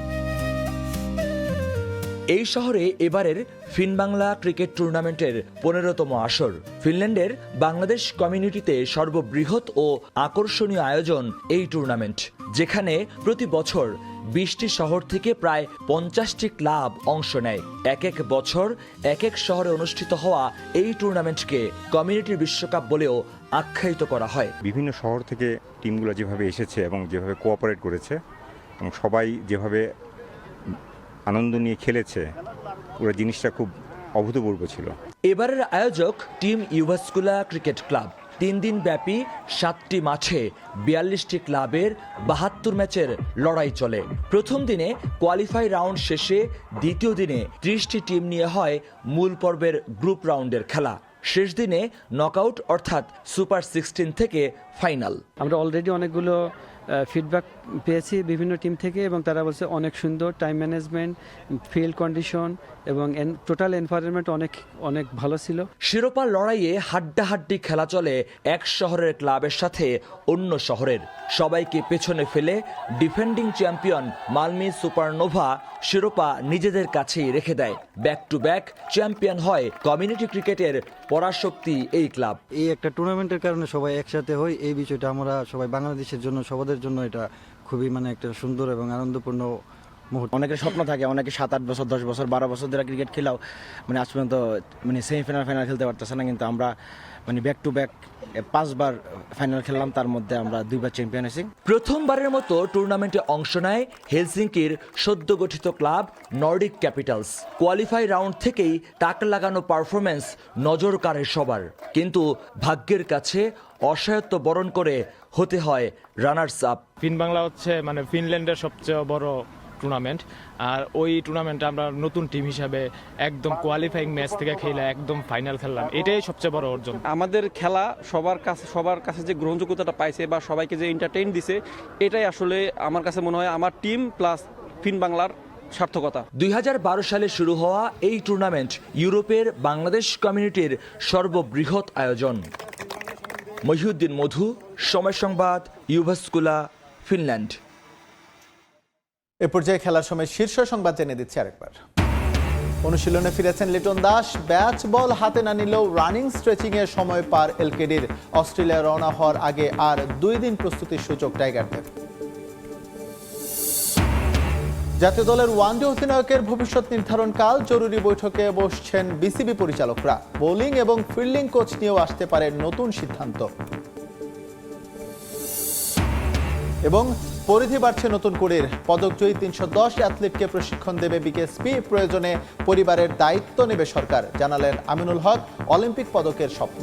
এই শহরে এবারের ফিন বাংলা ক্রিকেট টুর্নামেন্টের 15তম আসর। ফিনল্যান্ডের বাংলাদেশ কমিউনিটিতে সর্ববৃহৎ ও আকর্ষণীয় আয়োজন এই টুর্নামেন্ট, যেখানে প্রতি বছর 20টি শহর থেকে প্রায় 50টি ক্লাব অংশ নেয়। এক এক বছর এক এক শহরে অনুষ্ঠিত হওয়া এই টুর্নামেন্টকে কমিউনিটির বিশ্বকাপ বলেও আখ্যায়িত করা হয়। বিভিন্ন শহর থেকে টিমগুলো যেভাবে এসেছে এবং যেভাবে কোঅপারেট করেছে এবং সবাই যেভাবে আনন্দ নিয়ে খেলেছে, পুরো জিনিসটা খুব অভূতপূর্ব ছিল। এবারের আয়োজক টিম ইউভাস্কুলা ক্রিকেট ক্লাব। 3 দিন ব্যাপী 7টি মাঠে 42টি ক্লাবের 72 ম্যাচের লড়াই চলে। প্রথম দিনে কোয়ালিফাই রাউন্ড শেষে দ্বিতীয় দিনে 30টি টিম নিয়ে হয় মূল পর্বের গ্রুপ রাউন্ডের খেলা। শেষ দিনে নকআউট অর্থাৎ সুপার 16 থেকে ফাইনাল। আমরা অলরেডি অনেকগুলো ফিডব্যাক পেয়েছি বিভিন্ন টিম থেকে, এবং তারা বলছে অনেক সুন্দর টাইম ম্যানেজমেন্ট, ফিল্ড কন্ডিশন এবং টোটাল এনভায়রনমেন্ট অনেক ভালো ছিল। শিরোপা লড়াইয়ে হাড্ডাহাড্ডি খেলা চলে এক শহরের ক্লাবের সাথে অন্য শহরের। সবাইকে পেছনে ফেলে ডিফেন্ডিং চ্যাম্পিয়ন মালমি সুপারনোভা শিরোপা নিজেদের কাছেই রেখে দেয়। ব্যাক টু ব্যাক চ্যাম্পিয়ন হয় কমিউনিটি ক্রিকেটের পরাশক্তি এই ক্লাব। এই একটা টুর্নামেন্টের কারণে সবাই একসাথে হই, এই বিষয়টা আমরা সবাই বাংলাদেশের জন্য, সবাদের জন্য এটা খুবই একটা সুন্দর এবং আনন্দপূর্ণ মুহূর্ত। অনেকের স্বপ্ন থাকে, অনেকে 7-8 বছর 10 বছর 12 বছর ধরে ক্রিকেট খেলাও আজ পর্যন্ত সেমিফাইনাল ফাইনাল খেলতে পারতেছে না, কিন্তু আমরা back to back 5 bar final খেললাম, তার মধ্যে আমরা 2 বার চ্যাম্পিয়ন হয়েছি। প্রথমবারের মতো টুর্নামেন্টে অংশ নেয় হেলসিঙ্কির সদ্য গঠিত club Nordic Capitals. Qualify round থেকেই তাক লাগানো পারফরমেন্স নজর কাড়ে সবার, কিন্তু ভাগ্যের কাছে অসহায়ত্ব বরণ করে হতে হয় রানার্স আপ। ফিন বাংলা হচ্ছে ফিনল্যান্ডের সবচেয়ে বড় টুর্নামেন্ট, আর ওই টুর্নামেন্টে আমরা নতুন টিম হিসাবে একদম কোয়ালিফাইং ম্যাচ থেকে খেলে একদম ফাইনাল খেললাম, এটাই সবচেয়ে বড় অর্জন। আমাদের খেলা সবার কাছে যে গ্রহণযোগ্যতাটা পাইছে বা সবাইকে যে এন্টারটেইন দিছে, এটাই আসলে আমার কাছে মনে হয় আমার টিম প্লাস ফিন বাংলার সার্থকতা। 2012 সালে শুরু হওয়া এই টুর্নামেন্ট ইউরোপের বাংলাদেশ কমিউনিটির সর্ববৃহৎ আয়োজন। মহিউদ্দিন মধু, সময় সংবাদ, ইউভাস্কুলা, ফিনল্যান্ড। এ পর্যায়ে খেলার সময় শীর্ষ সংবাদ জেনে দিচ্ছি আরেকবার। অনুশীলনে ফিরেছেন লিটন দাস। ব্যাট বল হাতে না নিলেও রানিং স্ট্রেচিং এর সময় পার এলকেডির। অস্ট্রেলিয়া রওনা হওয়ার আগে আর 2 দিন প্রস্তুতির সুযোগ টাইগারদের। জাতীয় দলের ওয়ানডে অধিনায়কের ভবিষ্যৎ নির্ধারণকাল জরুরি বৈঠকে বসছেন বিসিবি পরিচালকরা। বোলিং এবং ফিল্ডিং কোচ নিয়েও আসতে পারে নতুন সিদ্ধান্ত। এবং পরিধি বাড়ছে নতুন করির। পদকজয়ী 310 অ্যাথলিটকে প্রশিক্ষণ দেবে বিকেএসপি। প্রয়োজনে পরিবারের দায়িত্ব নেবে সরকার, জানালেন আমিনুল হক। অলিম্পিক পদকের স্বপ্ন।